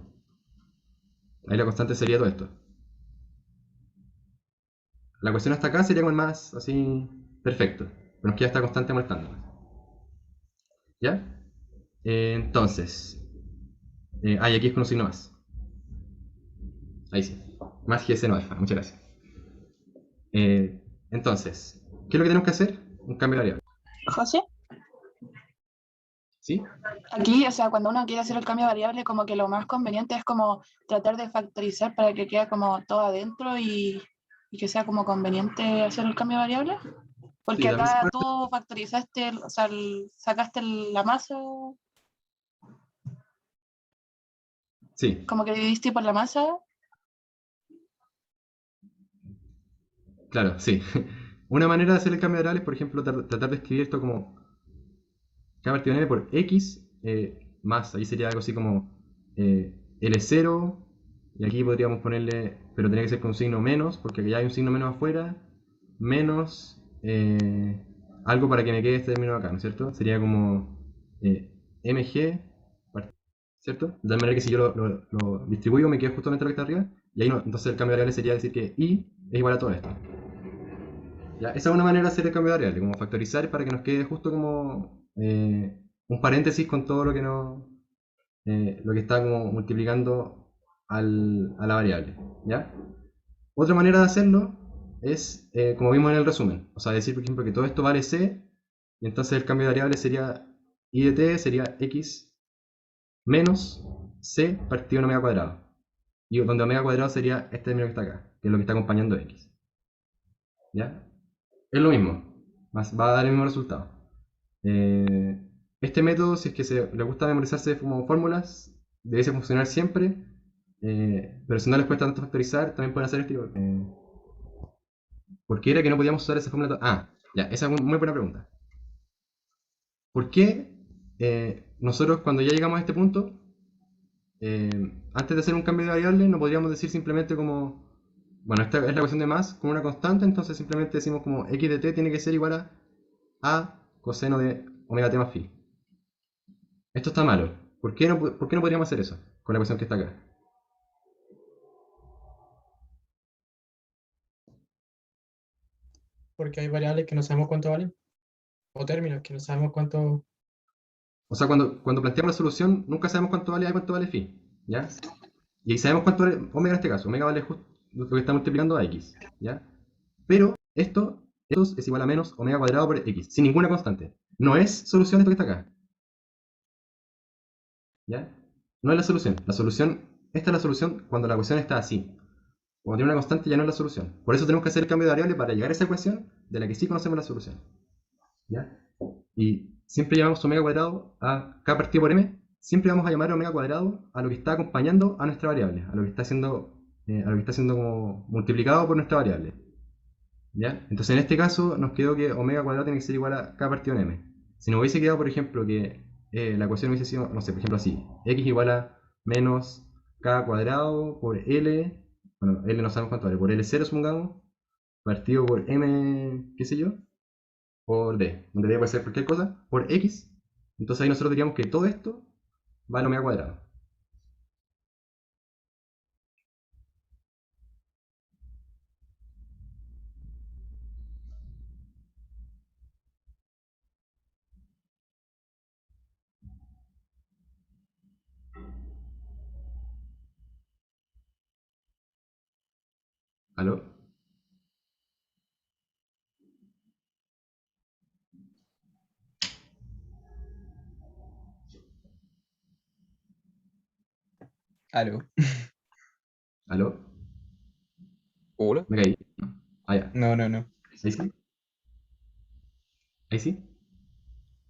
Ahí la constante sería todo esto. La ecuación hasta acá sería con el más así perfecto, pero nos queda esta constante molestándonos. ¿Ya? Entonces, y aquí es con un signo más. Ahí sí. Más g seno alfa. Muchas gracias. Entonces, ¿qué es lo que tenemos que hacer? Un cambio de variable. José, ¿Sí? aquí, o sea, cuando uno quiere hacer el cambio de variable, como que lo más conveniente es como tratar de factorizar para que quede como todo adentro y que sea como conveniente hacer el cambio de variable. Porque Sí, también se acá puede. tú factorizaste, o sea, sacaste la masa, Sí, como que dividiste por la masa. claro, sí. Una manera de hacer el cambio de variable es, por ejemplo, tratar de escribir esto como k partido en n por x más, ahí sería algo así como L0, y aquí podríamos ponerle, pero tendría que ser con un signo menos, porque ya hay un signo menos afuera, menos algo para que me quede este término acá, ¿no es cierto? Sería como mg, ¿cierto? De tal manera que si yo lo distribuyo me queda justamente lo que está arriba, y ahí no, entonces el cambio de variable sería decir que y es igual a todo esto. ¿Ya? Esa es una manera de hacer el cambio de variable, como factorizar para que nos quede justo como un paréntesis con todo lo que lo que está como multiplicando a la variable. ¿Ya? Otra manera de hacerlo es como vimos en el resumen, o sea, decir por ejemplo que todo esto vale c, y entonces el cambio de variable sería y de t sería x menos c partido en omega cuadrado, y donde omega cuadrado sería este término que está acá, que es lo que está acompañando x. ¿Ya? Es lo mismo, va a dar el mismo resultado. Este método, si es que le gusta memorizarse como fórmulas, debe funcionar siempre, pero si no les cuesta tanto factorizar, también pueden hacer esto. ¿Por qué era que no podíamos usar esa fórmula? Ya, esa es una muy buena pregunta. ¿Por qué nosotros cuando ya llegamos a este punto, antes de hacer un cambio de variable, no podríamos decir simplemente como, bueno, esta es la ecuación de más con una constante, entonces simplemente decimos como x de t tiene que ser igual a coseno de omega t más phi. Esto está malo. ¿Por qué no podríamos hacer eso con la ecuación que está acá? Porque hay variables que no sabemos cuánto valen. O términos que no sabemos cuánto. O sea, cuando planteamos la solución, nunca sabemos cuánto vale A y cuánto vale phi. ¿Ya? Y sabemos cuánto vale omega en este caso. Omega vale justo lo que está multiplicando a x. ¿Ya? Pero esto es igual a menos omega cuadrado por x, sin ninguna constante. No es solución esto que está acá. ¿Ya? No es la solución. Esta es la solución cuando la ecuación está así. Cuando tiene una constante ya no es la solución. Por eso tenemos que hacer el cambio de variable para llegar a esa ecuación de la que sí conocemos la solución. ¿Ya? Y siempre llamamos omega cuadrado a k partido por m. Siempre vamos a llamar omega cuadrado a lo que está acompañando a nuestra variable, a lo que está siendo como multiplicado por nuestra variable. ¿Ya? Entonces en este caso nos quedó que omega cuadrado tiene que ser igual a k partido en m. Si nos hubiese quedado, por ejemplo, que la ecuación hubiese sido, no sé, por ejemplo así, x igual a menos k cuadrado por L, bueno, L no sabemos cuánto vale, por L0 supongamos, partido por M, qué sé yo, por D, donde D puede ser cualquier cosa, por X. Entonces ahí nosotros diríamos que todo esto va al omega cuadrado. ¿Aló? Aló. ¿Aló? Hola. Me caí. Ah, ya. No. ¿Ahí sí? ¿Ahí sí?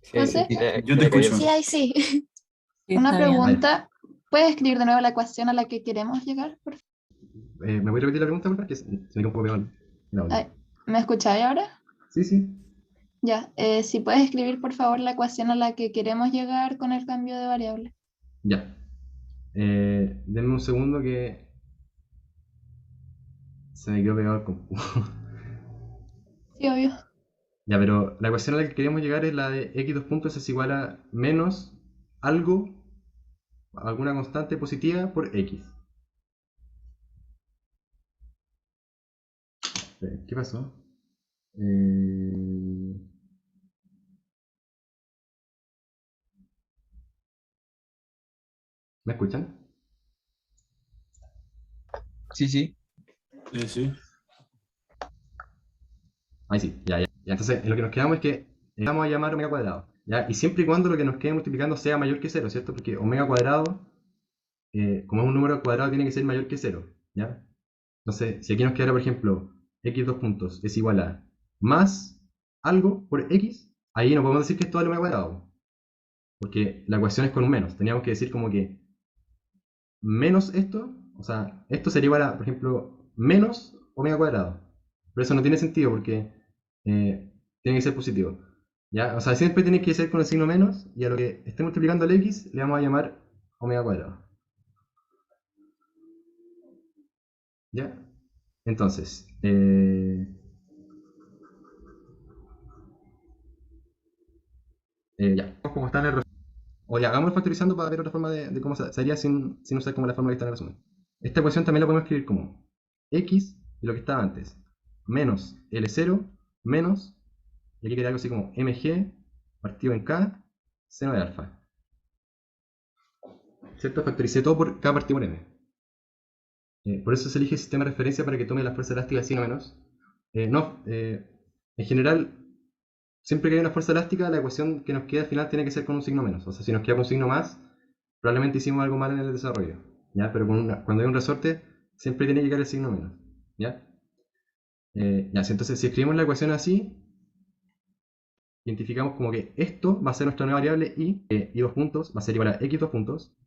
Sí, José. Yo te escucho. Sí, ahí sí. Sí, Una está bien. pregunta. ¿Puedes escribir de nuevo la ecuación a la que queremos llegar? Por favor? ¿Me voy a repetir la pregunta, porfa? Que se me quedó un poco pegado el audio. Ay, ¿me escucháis ahora? Sí, sí. Ya. Si puedes escribir, por favor, la ecuación a la que queremos llegar con el cambio de variable. Ya. Denme un segundo que se me quedó pegado el compu. Sí, obvio. Ya, pero la ecuación a la que queremos llegar es la de x dos puntos es igual a menos algo, alguna constante positiva por x. ¿Qué pasó? ¿Me escuchan? Sí. Sí. Ahí sí, ya. Entonces, en lo que nos quedamos es que vamos a llamar omega cuadrado. ¿Ya? Y siempre y cuando lo que nos quede multiplicando sea mayor que 0, ¿cierto? Porque omega cuadrado, como es un número cuadrado, tiene que ser mayor que 0. ¿Ya? Entonces, si aquí nos quedara, por ejemplo, x dos puntos es igual a más algo por x, ahí no podemos decir que esto vale omega cuadrado. Porque la ecuación es con un menos. Teníamos que decir como que menos esto, o sea, esto sería igual a, por ejemplo, menos omega cuadrado. Pero eso no tiene sentido porque tiene que ser positivo. ¿Ya? O sea, siempre tiene que ser con el signo menos y a lo que esté multiplicando el x le vamos a llamar omega cuadrado. ¿Ya? Entonces, ya, como está en el resumen. O ya, hagámoslo factorizando para ver otra forma de cómo se haría sin usar como la forma que está en el resumen. Esta ecuación también la podemos escribir como x de lo que estaba antes, menos L0 menos, y aquí quería algo así como mg partido en k seno de alfa. ¿Cierto? Factoricé todo por k partido por m. Por eso se elige el sistema de referencia para que tome la fuerza elástica de signo menos. En general, siempre que hay una fuerza elástica, la ecuación que nos queda al final tiene que ser con un signo menos. O sea, si nos queda con un signo más, probablemente hicimos algo mal en el desarrollo. ¿Ya? Pero cuando hay un resorte, siempre tiene que quedar el signo menos. ¿Ya? Entonces, si escribimos la ecuación así, identificamos como que esto va a ser nuestra nueva variable y dos puntos va a ser igual a x dos puntos.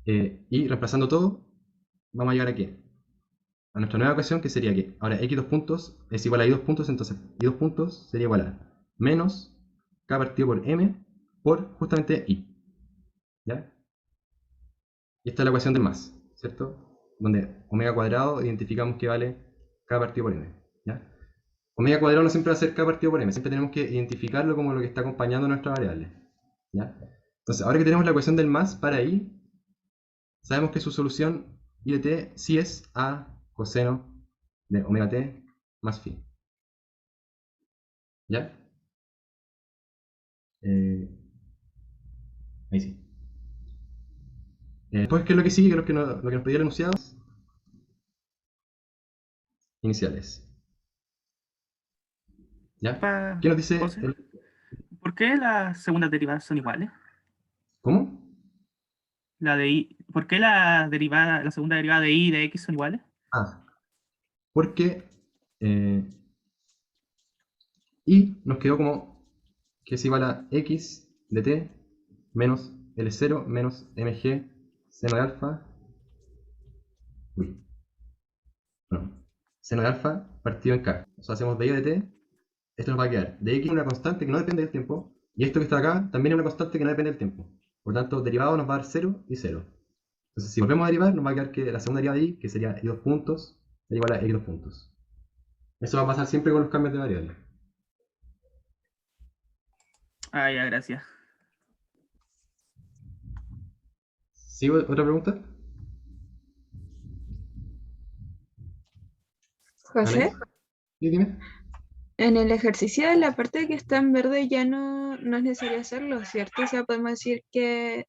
Y reemplazando todo, vamos a llegar a qué? A nuestra nueva ecuación, que sería que ahora x dos puntos es igual a y dos puntos, entonces y dos puntos sería igual a menos k partido por m por justamente y. ¿Ya? Y esta es la ecuación del más, ¿cierto? Donde omega cuadrado identificamos que vale k partido por m. ¿Ya? Omega cuadrado no siempre va a ser k partido por m, siempre tenemos que identificarlo como lo que está acompañando nuestra variable. ¿Ya? Entonces, ahora que tenemos la ecuación del más para y, sabemos que su solución y de t sí es a coseno de omega t más phi. ¿Ya? Ahí sí. Después, ¿qué es lo que sigue? ¿Qué es lo que nos pedía el enunciado? Iniciales. ¿Ya? ¿Qué nos dice? José, ¿por qué las segundas derivadas son iguales? ¿Cómo? ¿Por qué la segunda derivada de y y de x son iguales? Porque y nos quedó como que es igual a x de t menos L0 menos mg seno de alfa. Seno de alfa partido en k. O sea, hacemos de y de t esto nos va a quedar de x una constante que no depende del tiempo, y esto que está acá también es una constante que no depende del tiempo. Por lo tanto, derivado nos va a dar 0 y 0. Entonces, si volvemos a derivar, nos va a quedar que la segunda derivada de y, que sería y 2 puntos, es igual a x 2 puntos. Eso va a pasar siempre con los cambios de variables. Ah, ya, gracias. ¿Sí? ¿Otra pregunta? José, ¿Anaís? Sí, dime. en el ejercicio de la parte que está en verde ya no es necesario hacerlo, ¿cierto? O sea, podemos decir que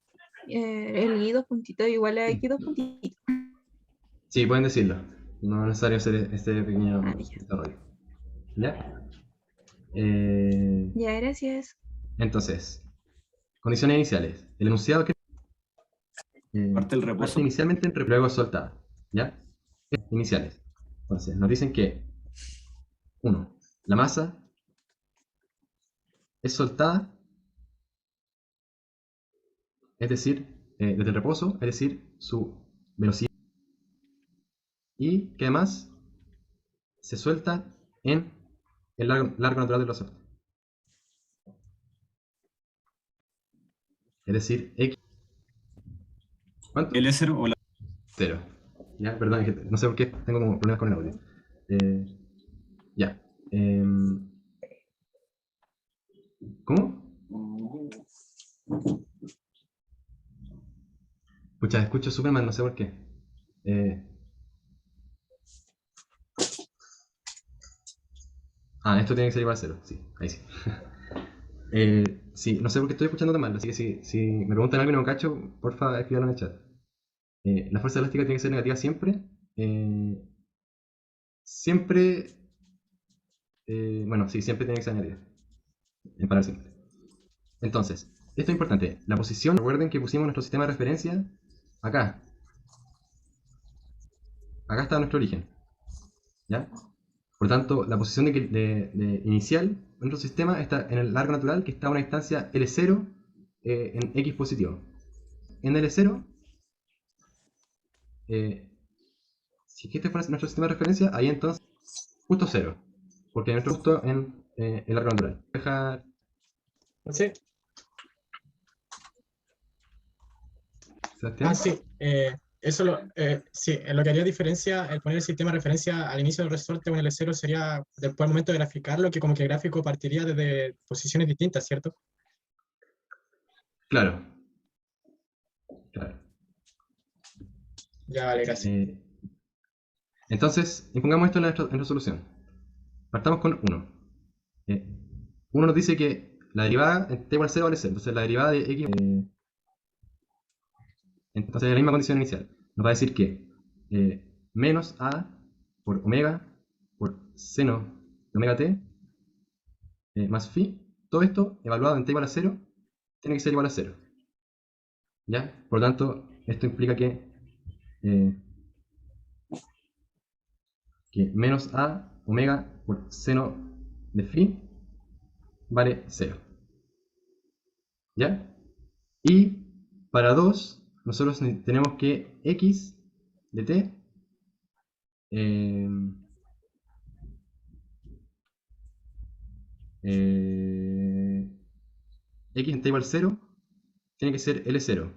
el y 2 puntitos igual a x 2 puntitos. Sí, pueden decirlo. No es necesario hacer este pequeño Ah, ya. desarrollo. ¿Ya? Ya, gracias. Entonces, condiciones iniciales. El enunciado que Parte del parte reposo. inicialmente en luego soltada. ¿Ya? Iniciales. Entonces, nos dicen que 1. La masa es soltada, es decir, desde el reposo, es decir, su velocidad. Y que además se suelta en el largo natural de la suerte. Es decir, x. ¿Cuánto? L0 o la... 0. Ya, perdón, es que no sé por qué tengo como problemas con el audio. Ya. ¿Cómo? Pucha, escucho súper mal, no sé por qué. Esto tiene que ser igual a 0. Sí, ahí sí. Sí, no sé por qué estoy escuchando tan mal, así que si me preguntan algo y no cacho, porfa, escríbanlo en el chat. La fuerza elástica tiene que ser negativa siempre. Siempre. Bueno, sí, siempre tiene que ser negativa. En parar simple. Entonces, esto es importante. La posición, recuerden que pusimos nuestro sistema de referencia acá. Acá está nuestro origen. ¿Ya? Por lo tanto, la posición de inicial en nuestro sistema está en el largo natural, que está a una distancia L0 en X positivo. En L0, si este fuera nuestro sistema de referencia, ahí entonces justo 0. Porque nuestro justo en el largo natural. Dejar. Sí. Sebastián. Sí. Sí, en lo que haría diferencia el poner el sistema de referencia al inicio del resorte o en el L0 sería después al momento de graficarlo, que como que el gráfico partiría desde posiciones distintas, ¿cierto? Claro. Claro. Ya, vale, gracias. Entonces, impongamos esto en nuestra solución. Partamos con 1. 1 nos dice que la derivada t igual a 0 vale 0. Entonces la derivada de x... entonces la misma condición inicial. Nos va a decir que menos a por omega por seno de omega t más phi. Todo esto evaluado en t igual a 0 tiene que ser igual a 0. ¿Ya? Por lo tanto, esto implica que menos a omega por seno de phi vale 0. ¿Ya? Y para 2, nosotros tenemos que x de t x en t igual a 0 tiene que ser L0.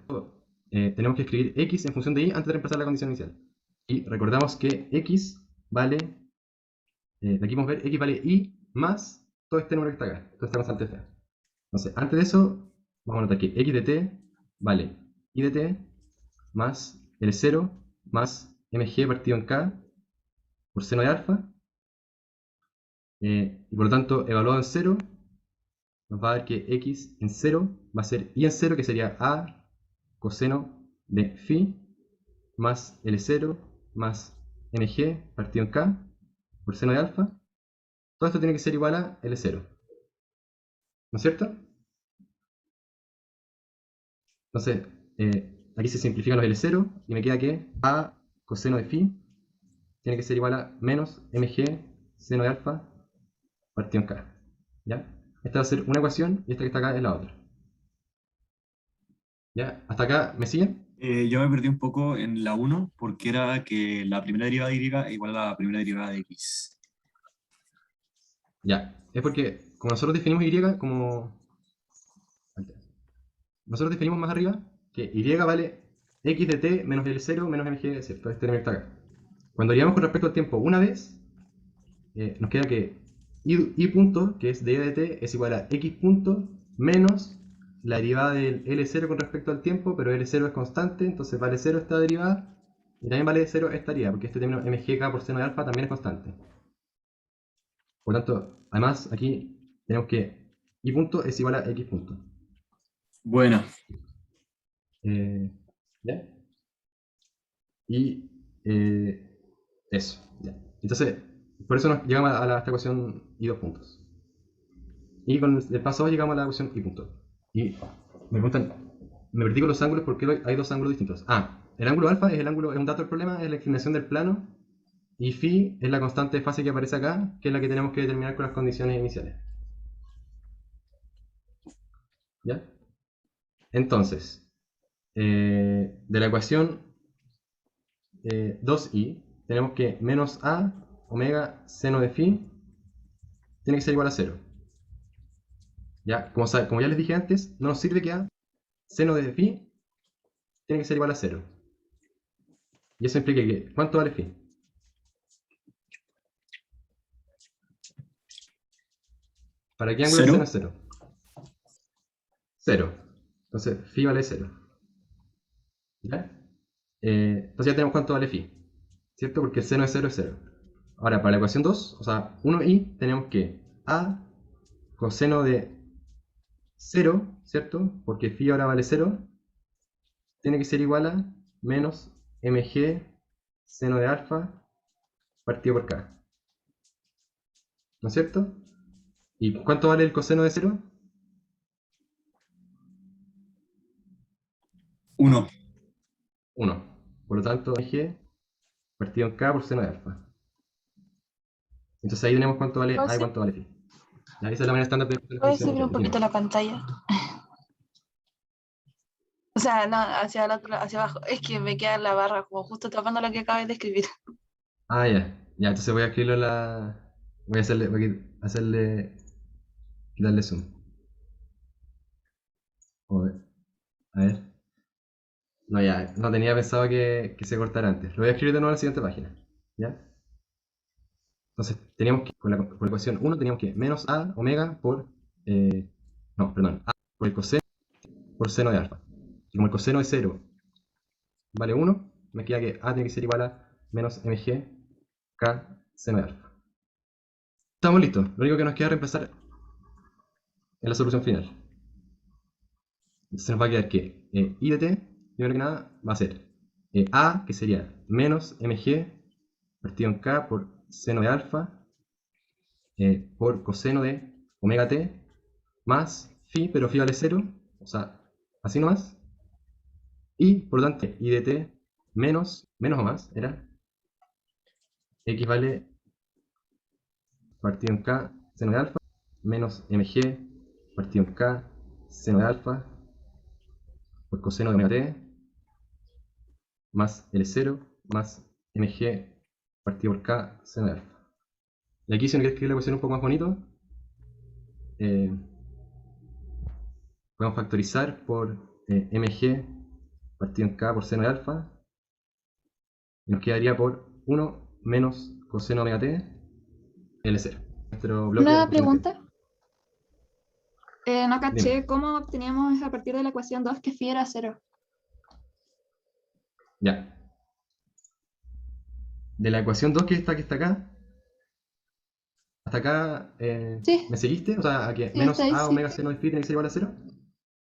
Tenemos que escribir x en función de y antes de reemplazar la condición inicial. Y recordamos que x vale, de aquí podemos ver, x vale y más todo este número que está acá, toda esta constante fea. Entonces, antes de eso, vamos a notar que x de t vale y de t más L0 más mg partido en k por seno de alfa. Y por lo tanto, evaluado en 0, nos va a dar que x en 0 va a ser y en 0, que sería a coseno de phi más L0 más mg partido en k por seno de alfa. Todo esto tiene que ser igual a L0. ¿No es cierto? Entonces, aquí se simplifican los L0 y me queda que a coseno de phi tiene que ser igual a menos mg seno de alfa partido en k. ¿Ya? Esta va a ser una ecuación y esta que está acá es la otra. ¿Ya? ¿Hasta acá me siguen? Yo me perdí un poco en la 1 porque era que la primera derivada de y es igual a la primera derivada de x. Ya, es porque como nosotros definimos y como... Nosotros definimos más arriba que y vale x de t menos L0 menos mg, ¿cierto? Este término está acá. Cuando llevamos con respecto al tiempo una vez, nos queda que y punto, que es de t, es igual a x punto menos la derivada del L0 con respecto al tiempo, pero L0 es constante, entonces vale 0 esta derivada, y también vale 0 esta derivada, porque este término mgk por seno de alfa también es constante. Por lo tanto, además aquí tenemos que y punto es igual a x punto. Bueno, ¿Ya? Y eso, ya. Entonces, por eso nos llegamos a esta ecuación y dos puntos. Y con el paso 2 llegamos a la ecuación y punto. Y me preguntan, me perdí con los ángulos porque hay dos ángulos distintos. Ah, el ángulo alfa es es un dato del problema, es la inclinación del plano. Y phi es la constante de fase que aparece acá, que es la que tenemos que determinar con las condiciones iniciales. ¿Ya? Entonces, de la ecuación 2i, tenemos que menos a omega seno de phi tiene que ser igual a 0. ¿Ya? Como ya les dije antes, no nos sirve que a seno de phi tiene que ser igual a 0. Y eso implica que, ¿cuánto vale phi? ¿Para qué ángulo el seno es 0? 0. Entonces, phi vale 0. ¿Ya? Entonces ya tenemos cuánto vale phi. ¿Cierto? Porque el seno de 0 es 0. Ahora, para la ecuación 2, o sea, 1i, tenemos que a coseno de 0, ¿cierto? Porque phi ahora vale 0, tiene que ser igual a menos mg seno de alfa partido por k. ¿No es cierto? ¿Y cuánto vale el coseno de 0? 1. 1. Por lo tanto, mg partido en k por seno de alfa. Entonces ahí tenemos cuánto vale a y cuánto vale phi. Ya, esa es la manera estándar de la ¿Puedes función subir un inicial. poquito la pantalla? O sea, no, hacia el otro, hacia abajo. Es que me queda la barra como justo tapando lo que acabas de escribir. Ah, ya. Ya, entonces voy a escribirlo en la... Voy a quitarle zoom. Joder. A ver. No, ya, no tenía pensado que se cortara antes. Lo voy a escribir de nuevo en la siguiente página. ¿Ya? Entonces, teníamos que, por la ecuación 1, teníamos que menos a omega por... no, perdón. A por el coseno por seno de alfa. Y como el coseno de 0 vale 1, me queda que a tiene que ser igual a menos mg k seno de alfa. Estamos listos. Lo único que nos queda es reemplazar en la solución final. Entonces nos va a quedar que I de t, primero que nada, va a ser A, que sería menos mg partido en k por seno de alfa por coseno de omega t más phi, pero phi vale 0, o sea, así nomás. Y por lo tanto, I de t menos o más era x vale partido en k seno de alfa menos mg partido en k seno de alfa por coseno de omega t más L0 más mg partido por k seno de alfa. Y aquí si uno quiere escribir la ecuación un poco más bonito, podemos factorizar por mg partido en k por seno de alfa y nos quedaría por 1 menos coseno omega t L0. Nuestro bloque Una de pregunta. No Dime. caché cómo obteníamos a partir de la ecuación 2 que phi era 0. Ya. De la ecuación 2 que está acá, hasta acá, Sí, ¿me seguiste? O sea, a que sí, menos está ahí, a sí. omega seno de phi tiene que ser igual a 0.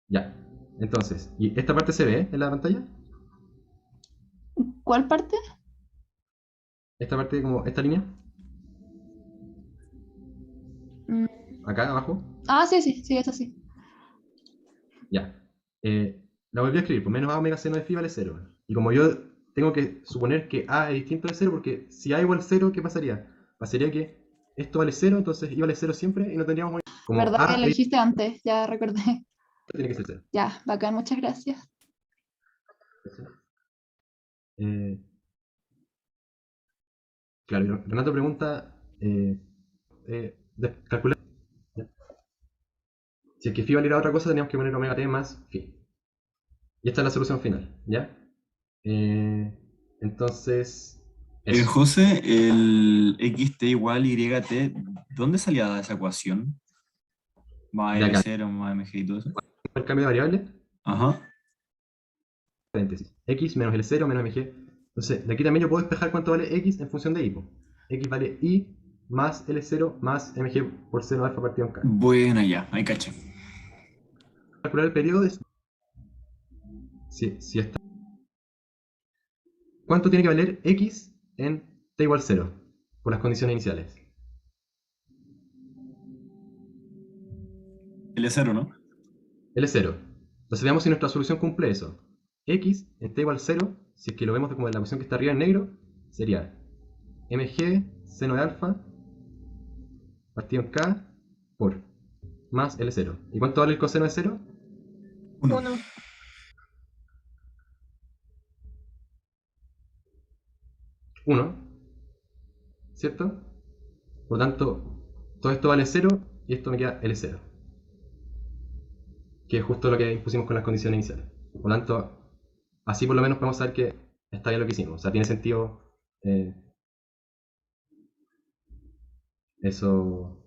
Ya. Entonces, ¿y esta parte se ve en la pantalla? ¿Cuál parte? Esta parte, como esta línea, Mm, acá abajo. Ah, sí, sí, sí, eso sí. Ya. La volví a escribir, pues menos a omega seno de phi vale 0. Y como yo tengo que suponer que a es distinto de 0, porque si a igual 0, ¿qué pasaría? Pasaría que esto vale 0, entonces i vale 0 siempre y no tendríamos... Como ¿Verdad que a lo es dijiste antes? Ya recordé. tiene que ser 0. Ya, bacán, muchas gracias. Eh, claro, Renato pregunta, calcular. ¿Ya? Si es que phi valiera otra cosa, teníamos que poner omega t más phi. Y esta es la solución final, ¿ya? Entonces, eso. José, el xt igual yt, ¿dónde salía esa ecuación? Más De acá, L0, más mg y todo eso. el cambio de variable, Ajá. paréntesis, x menos L0 menos mg. Entonces, de aquí también yo puedo despejar cuánto vale x en función de y. Po. X vale y más L0 más mg por seno alfa partido en k. Bueno, ya, ahí caché. Calcular el periodo es... Si está... ¿Cuánto tiene que valer x en t igual 0? Por las condiciones iniciales. L0, ¿no? L0. Entonces veamos si nuestra solución cumple eso. X en t igual 0, si es que lo vemos como en la ecuación que está arriba en negro, sería mg seno de alfa partido en k por más L0. ¿Y cuánto vale el coseno de 0? 1. 1. 1, ¿cierto? Por lo tanto, todo esto vale 0 y esto me queda L0. Que es justo lo que impusimos con las condiciones iniciales. Por lo tanto, así por lo menos podemos saber que está bien lo que hicimos. O sea, tiene sentido eso.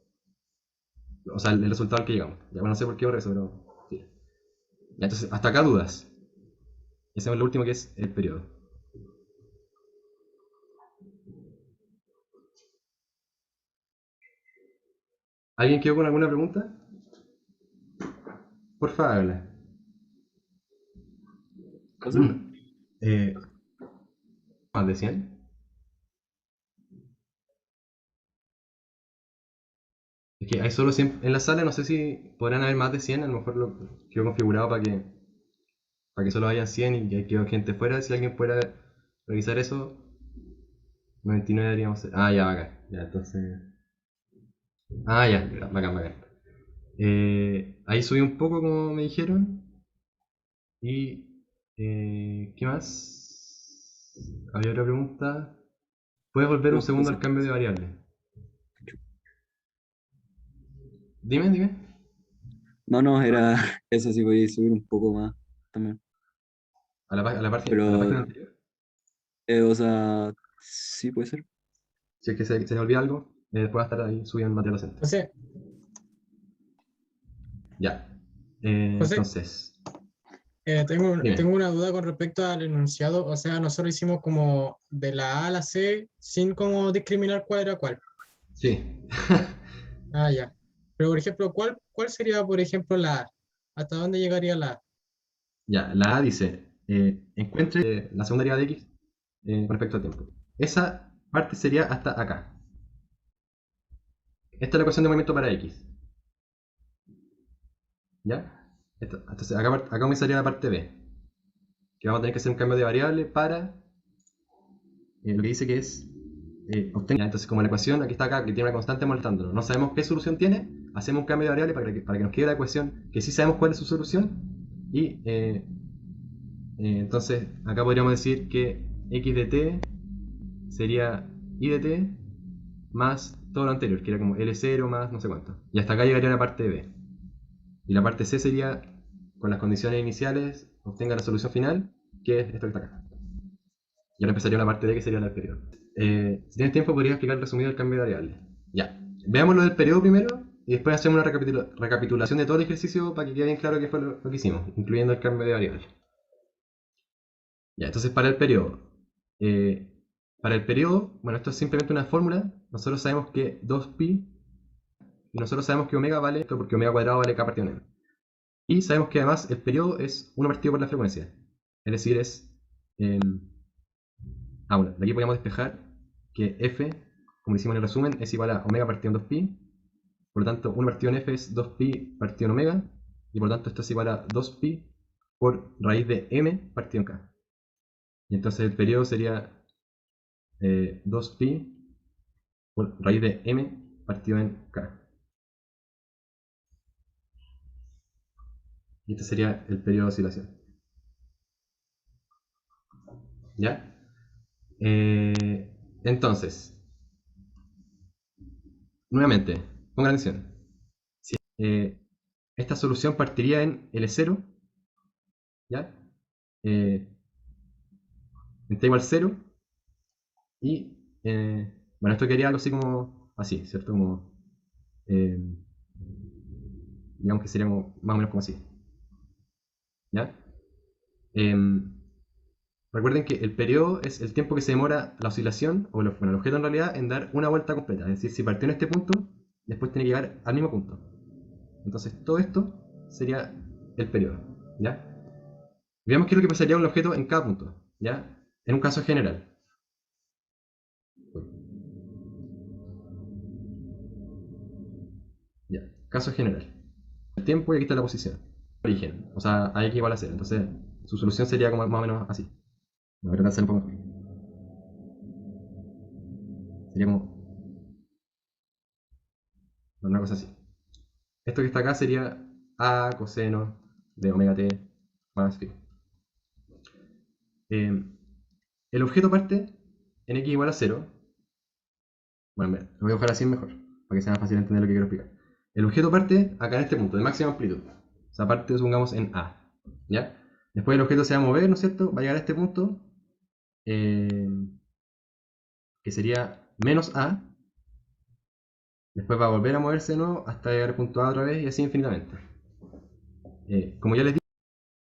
O sea, el resultado al que llegamos. Ya bueno, no sé por qué ahora eso, pero sí. Ya, entonces, hasta acá dudas. Y hacemos lo último que es el periodo. ¿Alguien quedó con alguna pregunta? Porfa, habla. ¿Cosa? ¿Más de 100? Es que hay solo 100 en la sala, no sé si podrán haber más de 100, a lo mejor lo quedó configurado para que solo hayan 100 y que quedó gente fuera. Si alguien pudiera revisar eso, 99 deberíamos ser. Ah, ya, bacán. Ya, entonces. Ah, ya, bacán, bacán. Ahí subí un poco, como me dijeron. Y. ¿Qué más? Había otra pregunta. ¿Puedes volver un No, segundo al cosa. cambio de variable? Dime. No, era eso, sí voy a subir un poco más también. A la página Pero, anterior. o sea, sí puede ser. Si es que se me olvida algo, después va a estar ahí subiendo el material docente. José, Ya. José, Entonces, tengo dime. una duda con respecto al enunciado. O sea, nosotros hicimos como de la A a la C sin como discriminar cuál era cuál. Sí. Ah, ya. Pero, por ejemplo, ¿cuál sería, por ejemplo, la A? ¿Hasta dónde llegaría la A? Ya, la A dice, encuentre la segunda derivada de x con respecto al tiempo. Esa parte sería hasta acá. Esta es la ecuación de movimiento para x. ¿Ya? Entonces, acá comenzaría la parte B. Que vamos a tener que hacer un cambio de variable para lo que dice que es obtenga. Entonces, como la ecuación aquí está acá, que tiene una constante molestándonos, no sabemos qué solución tiene, hacemos un cambio de variable para que nos quede la ecuación que sí sabemos cuál es su solución. Y entonces, acá podríamos decir que x de t sería y de t más todo lo anterior, que era como L0 más no sé cuánto. Y hasta acá llegaría la parte B. Y la parte C sería, con las condiciones iniciales, obtenga la solución final, que es esto que está acá. Y ahora empezaría la parte D, que sería la del periodo. Si tienes tiempo, podría explicar resumido el cambio de variable. Ya. Veamos lo del periodo primero, y después hacemos una recapitulación de todo el ejercicio para que quede bien claro qué fue lo que hicimos, incluyendo el cambio de variable. Ya, entonces para el periodo. Bueno, esto es simplemente una fórmula. Nosotros sabemos que 2pi, y nosotros sabemos que omega vale esto porque omega cuadrado vale k partido n. Y sabemos que además el periodo es 1 partido por la frecuencia. Es decir, es... bueno, de aquí podríamos despejar que f, como hicimos en el resumen, es igual a omega partido en 2pi. Por lo tanto, 1 partido en f es 2pi partido en omega. Y por lo tanto esto es igual a 2pi por raíz de m partido en k. Y entonces el periodo sería 2pi por raíz de m partido en k. Y este sería el periodo de oscilación. ¿Ya? Entonces, nuevamente, pongan atención. Si, esta solución partiría en L0, ¿ya? En t igual 0, y bueno, esto quedaría algo así como así, ¿cierto? Como, digamos que sería como, más o menos como así, ¿ya? Recuerden que el periodo es el tiempo que se demora la oscilación, o bueno, el objeto en realidad, en dar una vuelta completa. Es decir, si partió en este punto, después tiene que llegar al mismo punto. Entonces todo esto sería el periodo, ¿ya? Veamos qué es lo que pasaría con el objeto en cada punto, ¿ya? En un caso general. Ya, caso general. El tiempo y aquí está la posición. Origen, o sea, a x igual a 0. Entonces, su solución sería como más o menos así. Voy a tratar de hacerlo un poco mejor. Sería como una cosa así. Esto que está acá sería a coseno de omega t más phi. El objeto parte en x igual a 0. Bueno, lo voy a dejar así mejor, para que sea más fácil entender lo que quiero explicar. El objeto parte acá en este punto, de máxima amplitud. O sea, parte, supongamos, en A. ¿Ya? Después el objeto se va a mover, ¿no es cierto? Va a llegar a este punto, que sería menos A. Después va a volver a moverse de nuevo hasta llegar al punto A otra vez y así infinitamente. Como ya les dije,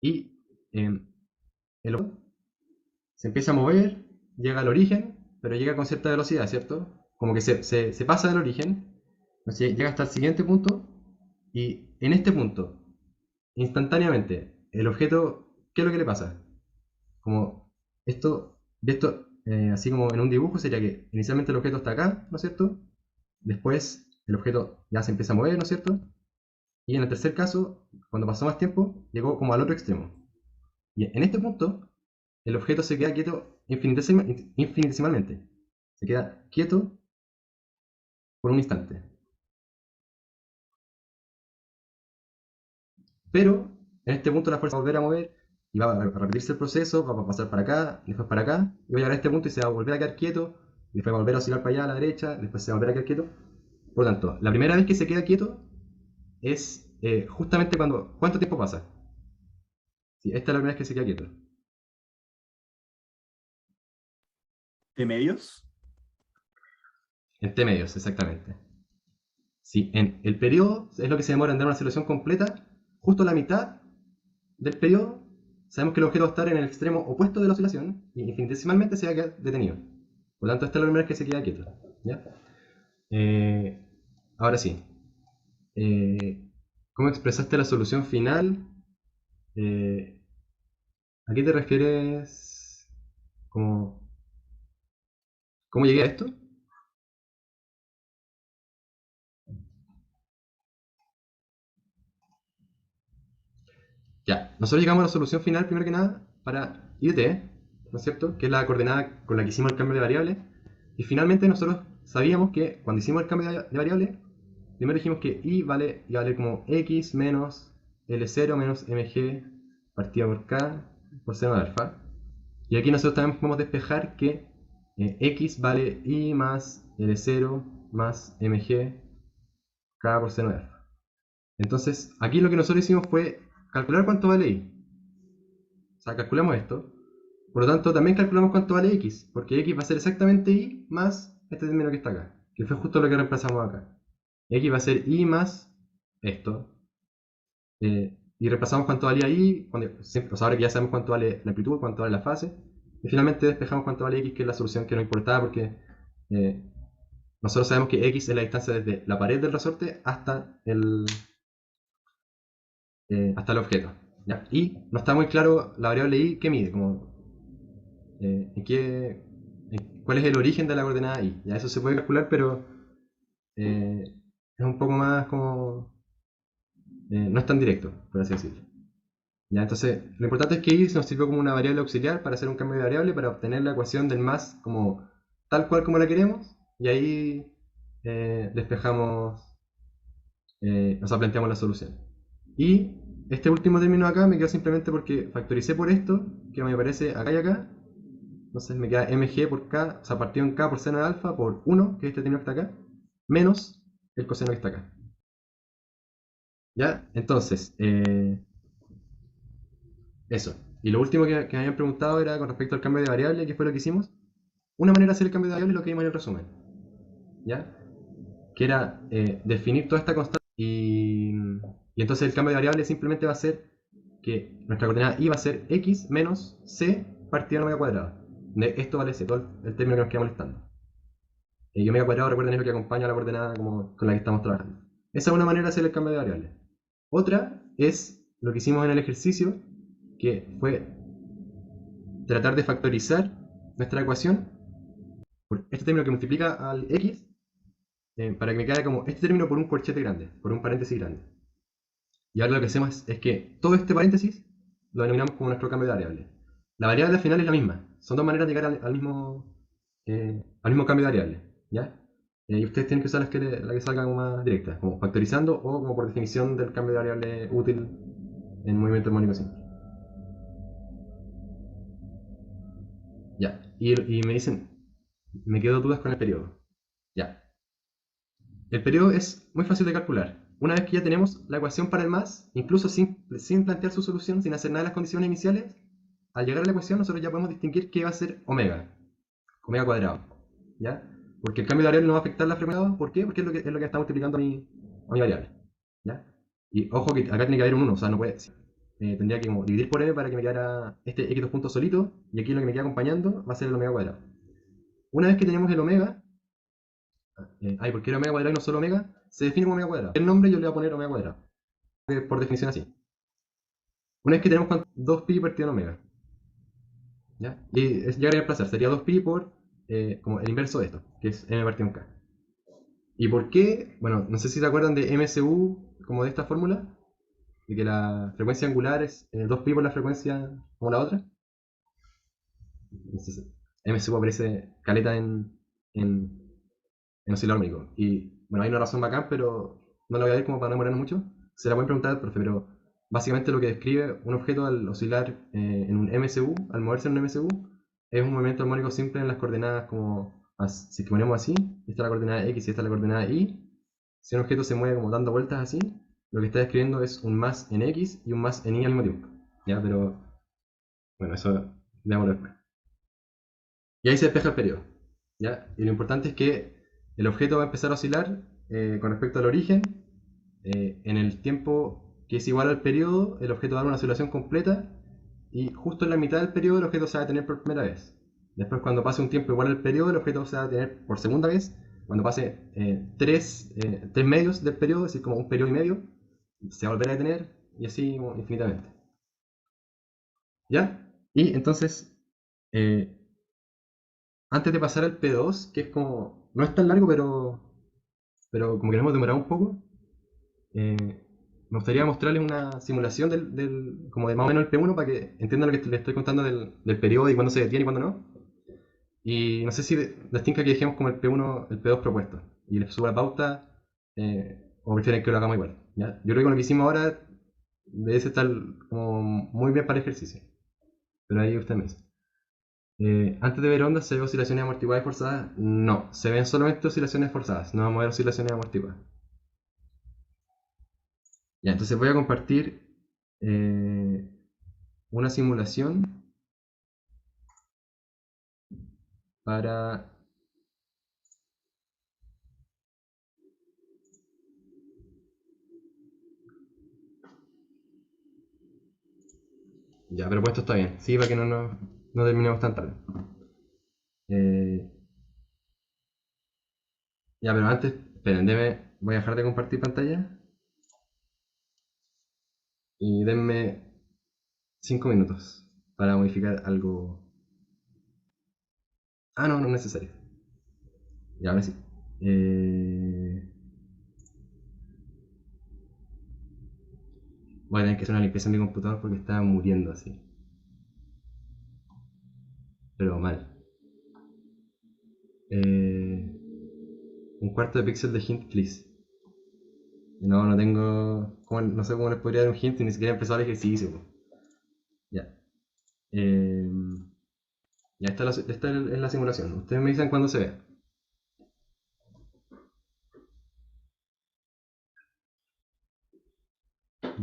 y el objeto se empieza a mover, llega al origen, pero llega con cierta velocidad, ¿cierto? Como que se pasa del origen, entonces llega hasta el siguiente punto, y en este punto, instantáneamente, el objeto, ¿qué es lo que le pasa? Como esto, así como en un dibujo, sería que inicialmente el objeto está acá, ¿no es cierto? Después el objeto ya se empieza a mover, ¿no es cierto? Y en el tercer caso, cuando pasó más tiempo, llegó como al otro extremo. Y en este punto, el objeto se queda quieto infinitesimalmente. Se queda quieto por un instante. Pero en este punto la fuerza va a volver a mover y va a repetirse el proceso, va a pasar para acá, después para acá, y va a llegar a este punto y se va a volver a quedar quieto, después va a volver a oscilar para allá a la derecha, después se va a volver a quedar quieto. Por lo tanto, la primera vez que se queda quieto es justamente cuando... ¿Cuánto tiempo pasa? Sí, esta es la primera vez que se queda quieto. ¿De medios? En T medios, exactamente. Sí, en el periodo es lo que se demora en dar una solución completa. Justo la mitad del periodo, sabemos que el objeto va a estar en el extremo opuesto de la oscilación y infinitesimalmente se va a quedar detenido. Por lo tanto, esta es la primera vez que se queda quieto. ¿Ya? Ahora sí. ¿Cómo expresaste la solución final? ¿A qué te refieres? ¿Cómo llegué a esto? Ya, nosotros llegamos a la solución final, primero que nada, para I de t, ¿no es cierto? Que es la coordenada con la que hicimos el cambio de variable. Y finalmente nosotros sabíamos que cuando hicimos el cambio de variable, primero dijimos que I iba a valer como x menos L0 menos mg partido por k por seno de alfa. Y aquí nosotros también podemos despejar que x vale I más L0 más mg k por seno de alfa. Entonces, aquí lo que nosotros hicimos fue calcular cuánto vale I. O sea, calculamos esto. Por lo tanto, también calculamos cuánto vale X, porque X va a ser exactamente Y más este término que está acá, que fue justo lo que reemplazamos acá. X va a ser Y más esto. Y reemplazamos cuánto valía Y, ahora que ya sabemos cuánto vale la amplitud, cuánto vale la fase. Y finalmente despejamos cuánto vale X, que es la solución que nos importaba, porque nosotros sabemos que X es la distancia desde la pared del resorte hasta el objeto. ¿Ya? Y no está muy claro la variable Y que mide, como cuál es el origen de la coordenada Y. Ya eso se puede calcular, pero es un poco más como... no es tan directo, por así decirlo. ¿Ya? Entonces, lo importante es que Y nos sirvió como una variable auxiliar para hacer un cambio de variable, para obtener la ecuación del más como tal cual como la queremos, y ahí despejamos, o sea, planteamos la solución. Y este último término acá me quedó simplemente porque factoricé por esto, que me aparece acá y acá. Entonces me queda mg por k, o sea, partido en k por seno de alfa por 1, que es este término que está acá, menos el coseno que está acá. ¿Ya? Entonces, eso. Y lo último que me habían preguntado era con respecto al cambio de variable, que fue lo que hicimos. Una manera de hacer el cambio de variable es lo que vimos en el resumen. ¿Ya? Que era definir toda esta constante y entonces el cambio de variable simplemente va a ser que nuestra coordenada y va a ser x menos c partido en omega cuadrada. Esto vale c, todo el término que nos queda molestando. Y omega cuadrado, recuerden, es lo que acompaña a la coordenada como con la que estamos trabajando. Esa es una manera de hacer el cambio de variable. Otra es lo que hicimos en el ejercicio, que fue tratar de factorizar nuestra ecuación por este término que multiplica al x para que me quede como este término por un corchete grande, por un paréntesis grande. Y ahora lo que hacemos es que todo este paréntesis lo denominamos como nuestro cambio de variable. La variable al final es la misma. Son dos maneras de llegar al mismo cambio de variable. ¿Ya? Y ustedes tienen que usar la que salga como más directa, como factorizando o como por definición del cambio de variable útil en movimiento armónico simple. Ya. Y me dicen, me quedo dudas con el periodo. Ya. El periodo es muy fácil de calcular. Una vez que ya tenemos la ecuación para el más, incluso sin plantear su solución, sin hacer nada de las condiciones iniciales, al llegar a la ecuación nosotros ya podemos distinguir qué va a ser omega cuadrado. ¿Ya? Porque el cambio de variable no va a afectar la frecuencia. ¿Por qué? Porque es lo que está multiplicando a mi variable. ¿Ya? Y ojo que acá tiene que haber un 1, o sea, no puede. Tendría que como dividir por m para que me quedara este x2 puntos solito, y aquí lo que me queda acompañando va a ser el omega cuadrado. Una vez que tenemos el omega, porque era omega cuadrado y no solo omega, se define como omega cuadrado. El nombre yo le voy a poner omega cuadrado, por definición así. Una vez que tenemos 2pi partido en omega, ¿ya? Y llegar a reemplazar, sería 2pi por como el inverso de esto, que es m partido en k. ¿Y por qué? Bueno, no sé si se acuerdan de MSU, como de esta fórmula, de que la frecuencia angular es 2pi por la frecuencia como la otra. Entonces, MSU aparece caleta en oscilador armónico. Y bueno, hay una razón bacán, pero no la voy a ver como para no demorarnos mucho. Se la pueden preguntar al profe, pero básicamente lo que describe un objeto al oscilar en un MSU, al moverse en un MSU, es un movimiento armónico simple en las coordenadas como, si es que ponemos así, esta es la coordenada x y esta es la coordenada y. Si un objeto se mueve como dando vueltas así, lo que está describiendo es un más en x y un más en y al mismo tiempo. ¿Ya? Pero, bueno, eso veámoslo después. Y ahí se despeja el periodo. ¿Ya? Y lo importante es que el objeto va a empezar a oscilar con respecto al origen. En el tiempo que es igual al periodo, el objeto va a dar una oscilación completa. Y justo en la mitad del periodo, el objeto se va a detener por primera vez. Después, cuando pase un tiempo igual al periodo, el objeto se va a detener por segunda vez. Cuando pase 3 medios del periodo, es decir, como un periodo y medio, se va a volver a detener y así infinitamente. ¿Ya? Y entonces, antes de pasar al P2, que es como, no es tan largo, pero como que nos hemos demorado un poco, me gustaría mostrarles una simulación como de más o menos el P1 para que entiendan lo que les estoy contando del periodo y cuándo se detiene y cuándo no. Y no sé si les tinca que dejemos como el P1, el P2 propuesto y les suba la pauta o prefieren que lo hagamos igual. ¿Ya? Yo creo que con lo que hicimos ahora debe estar como muy bien para el ejercicio. Pero ahí usted me dice. Antes de ver ondas, ¿se ven oscilaciones amortiguadas y forzadas? No, se ven solamente oscilaciones forzadas, no vamos a ver oscilaciones amortiguadas. Ya, entonces voy a compartir una simulación para... Ya, pero pues esto está bien, sí, para que no terminemos tan tarde. Ya, pero antes, esperen, voy a dejar de compartir pantalla y denme 5 minutos para modificar algo. Ah, no es necesario. Ya, ahora sí. Voy a tener que hacer una limpieza en mi computador porque está muriendo así. Pero mal. Un cuarto de píxel de hint, please. No tengo. No sé cómo les podría dar un hint y ni siquiera he empezado el ejercicio. Po. Ya. Ya esta es la simulación. Ustedes me dicen cuándo se ve.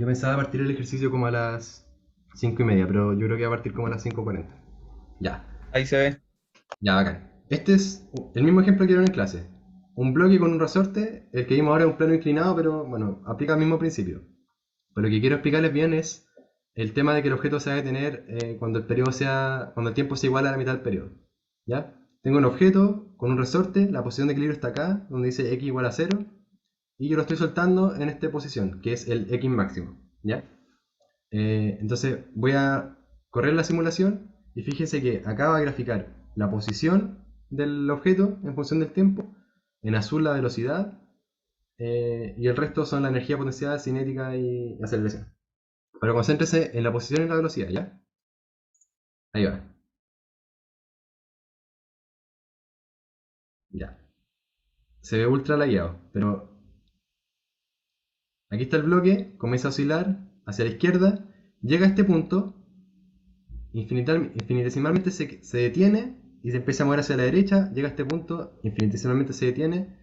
Yo pensaba partir el ejercicio como a las 5:30, pero yo creo que va a partir como a las 5:40. Ya, Ahí se ve. ya, bacán. Este es el mismo ejemplo que vieron en clase. Un bloque con un resorte, el que vimos ahora es un plano inclinado, pero bueno, aplica el mismo principio. Pero lo que quiero explicarles bien es el tema de que el objeto se va a detener cuando cuando el tiempo sea igual a la mitad del periodo. ¿Ya? Tengo un objeto con un resorte, la posición de equilibrio está acá, donde dice x igual a 0, y yo lo estoy soltando en esta posición, que es el x máximo. ¿Ya? Entonces voy a correr la simulación y fíjense que acá va a graficar la posición del objeto en función del tiempo, en azul la velocidad, y el resto son la energía potencial, cinética y aceleración. Pero concéntrese en la posición y la velocidad, ¿ya? Ahí va. Ya. Se ve ultra lagueado, pero aquí está el bloque, comienza a oscilar hacia la izquierda, llega a este punto, infinitesimalmente se detiene y se empieza a mover hacia la derecha, llega a este punto, infinitesimalmente se detiene,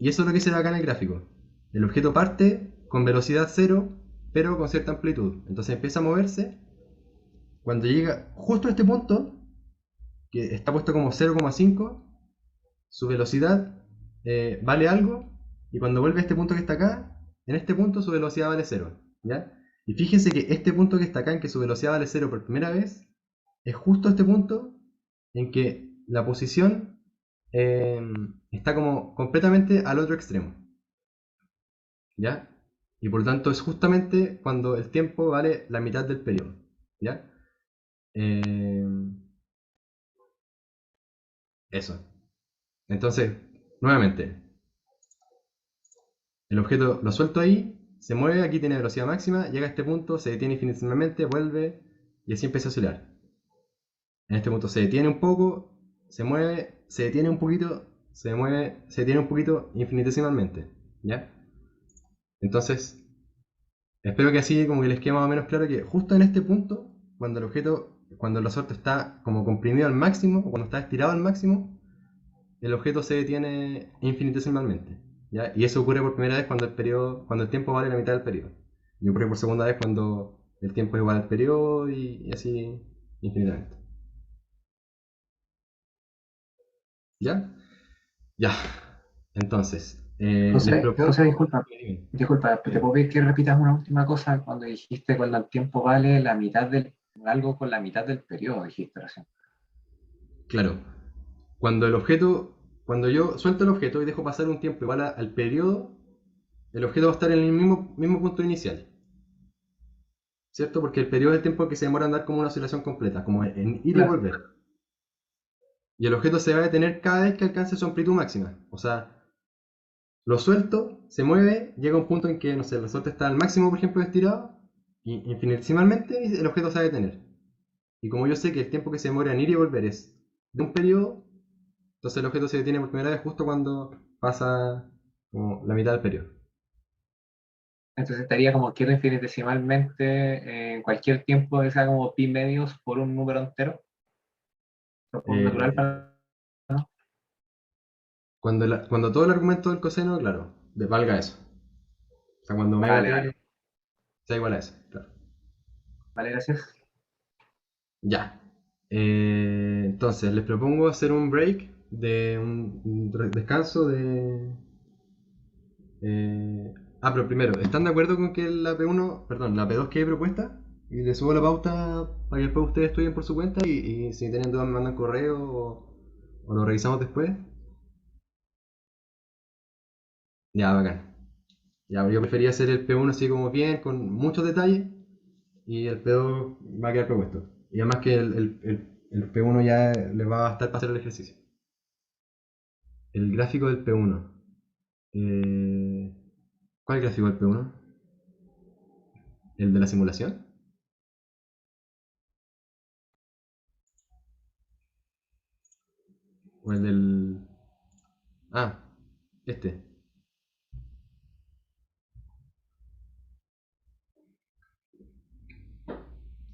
y eso es lo que se ve acá en el gráfico. El objeto parte con velocidad 0, pero con cierta amplitud. Entonces empieza a moverse. Cuando llega justo a este punto, que está puesto como 0,5, su velocidad vale algo, y cuando vuelve a este punto que está acá, en este punto su velocidad vale 0. ¿Ya? Y fíjense que este punto que está acá, en que su velocidad vale 0 por primera vez, es justo este punto en que la posición está como completamente al otro extremo. ¿Ya? Y por lo tanto es justamente cuando el tiempo vale la mitad del periodo. ¿Ya? Eso. Entonces, nuevamente, el objeto lo suelto ahí, se mueve, aquí tiene velocidad máxima, llega a este punto, se detiene infinitesimalmente, vuelve y así empieza a oscilar. En este punto se detiene un poco, se mueve, se detiene un poquito, se mueve, se detiene un poquito infinitesimalmente. ¿Ya? Entonces, espero que así como que les quede más o menos claro que justo en este punto, cuando el resorte está como comprimido al máximo, o cuando está estirado al máximo, el objeto se detiene infinitesimalmente. ¿Ya? Y eso ocurre por primera vez cuando el tiempo vale la mitad del periodo. Y ocurre por segunda vez cuando el tiempo es igual al periodo y así infinitamente. ¿Ya? Ya. Entonces, José, disculpa, ¿te puedo pedir que repitas una última cosa cuando dijiste cuando el tiempo vale la mitad algo con la mitad del periodo, dijiste recién? Claro. Cuando yo suelto el objeto y dejo pasar un tiempo igual al periodo, el objeto va a estar en el mismo punto inicial. ¿Cierto? Porque el periodo es el tiempo que se demora en dar como una oscilación completa, como en ir y volver. Y el objeto se va a detener cada vez que alcance su amplitud máxima. O sea, lo suelto, se mueve, llega a un punto en que, no sé, el resorte está al máximo, por ejemplo, estirado, y infinitesimalmente el objeto se va a detener. Y como yo sé que el tiempo que se demora en ir y volver es de un periodo, entonces el objeto se detiene por primera vez justo cuando pasa como la mitad del periodo. Entonces estaría como quieto infinitesimalmente en cualquier tiempo que sea como pi medios por un número entero. Por natural para... Cuando todo el argumento del coseno, claro, valga eso. O sea, cuando omega Vale. sea igual a eso, claro. Vale, gracias. Ya. Entonces, les propongo hacer un break de un descanso de... pero primero, ¿están de acuerdo con que la P1, perdón, la P2 quede propuesta? Y les subo la pauta para que después ustedes estudien por su cuenta y si tienen dudas me mandan correo o lo revisamos después. Ya, bacán. Ya, yo prefería hacer el P1 así como bien, con muchos detalles, y el P2 va a quedar propuesto. Y además que el P1 ya les va a bastar para hacer el ejercicio. El gráfico del P1. ¿Cuál gráfico del P1? ¿El de la simulación? ¿O el del...? Ah, este.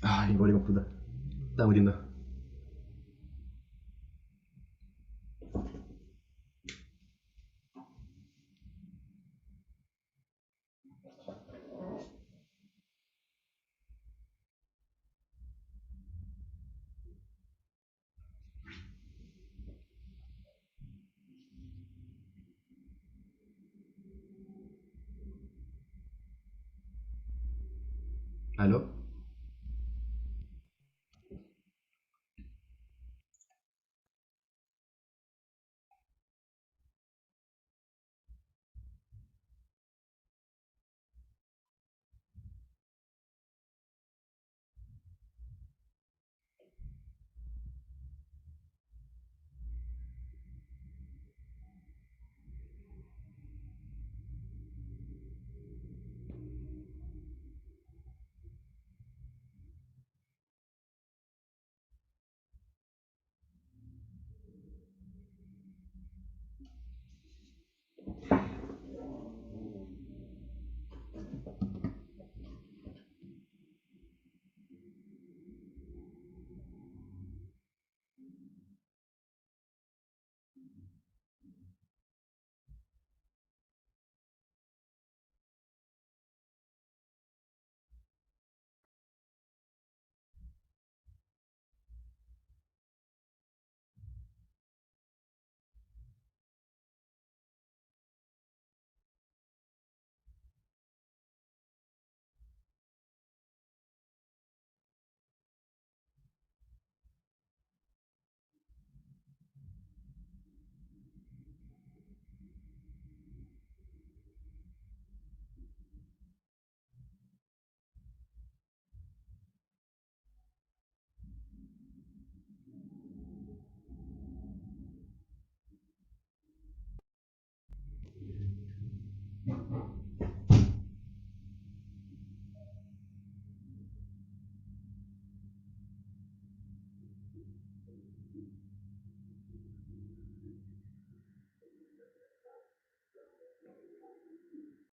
Ay, pobre computador. Está muriendo. ¿Aló?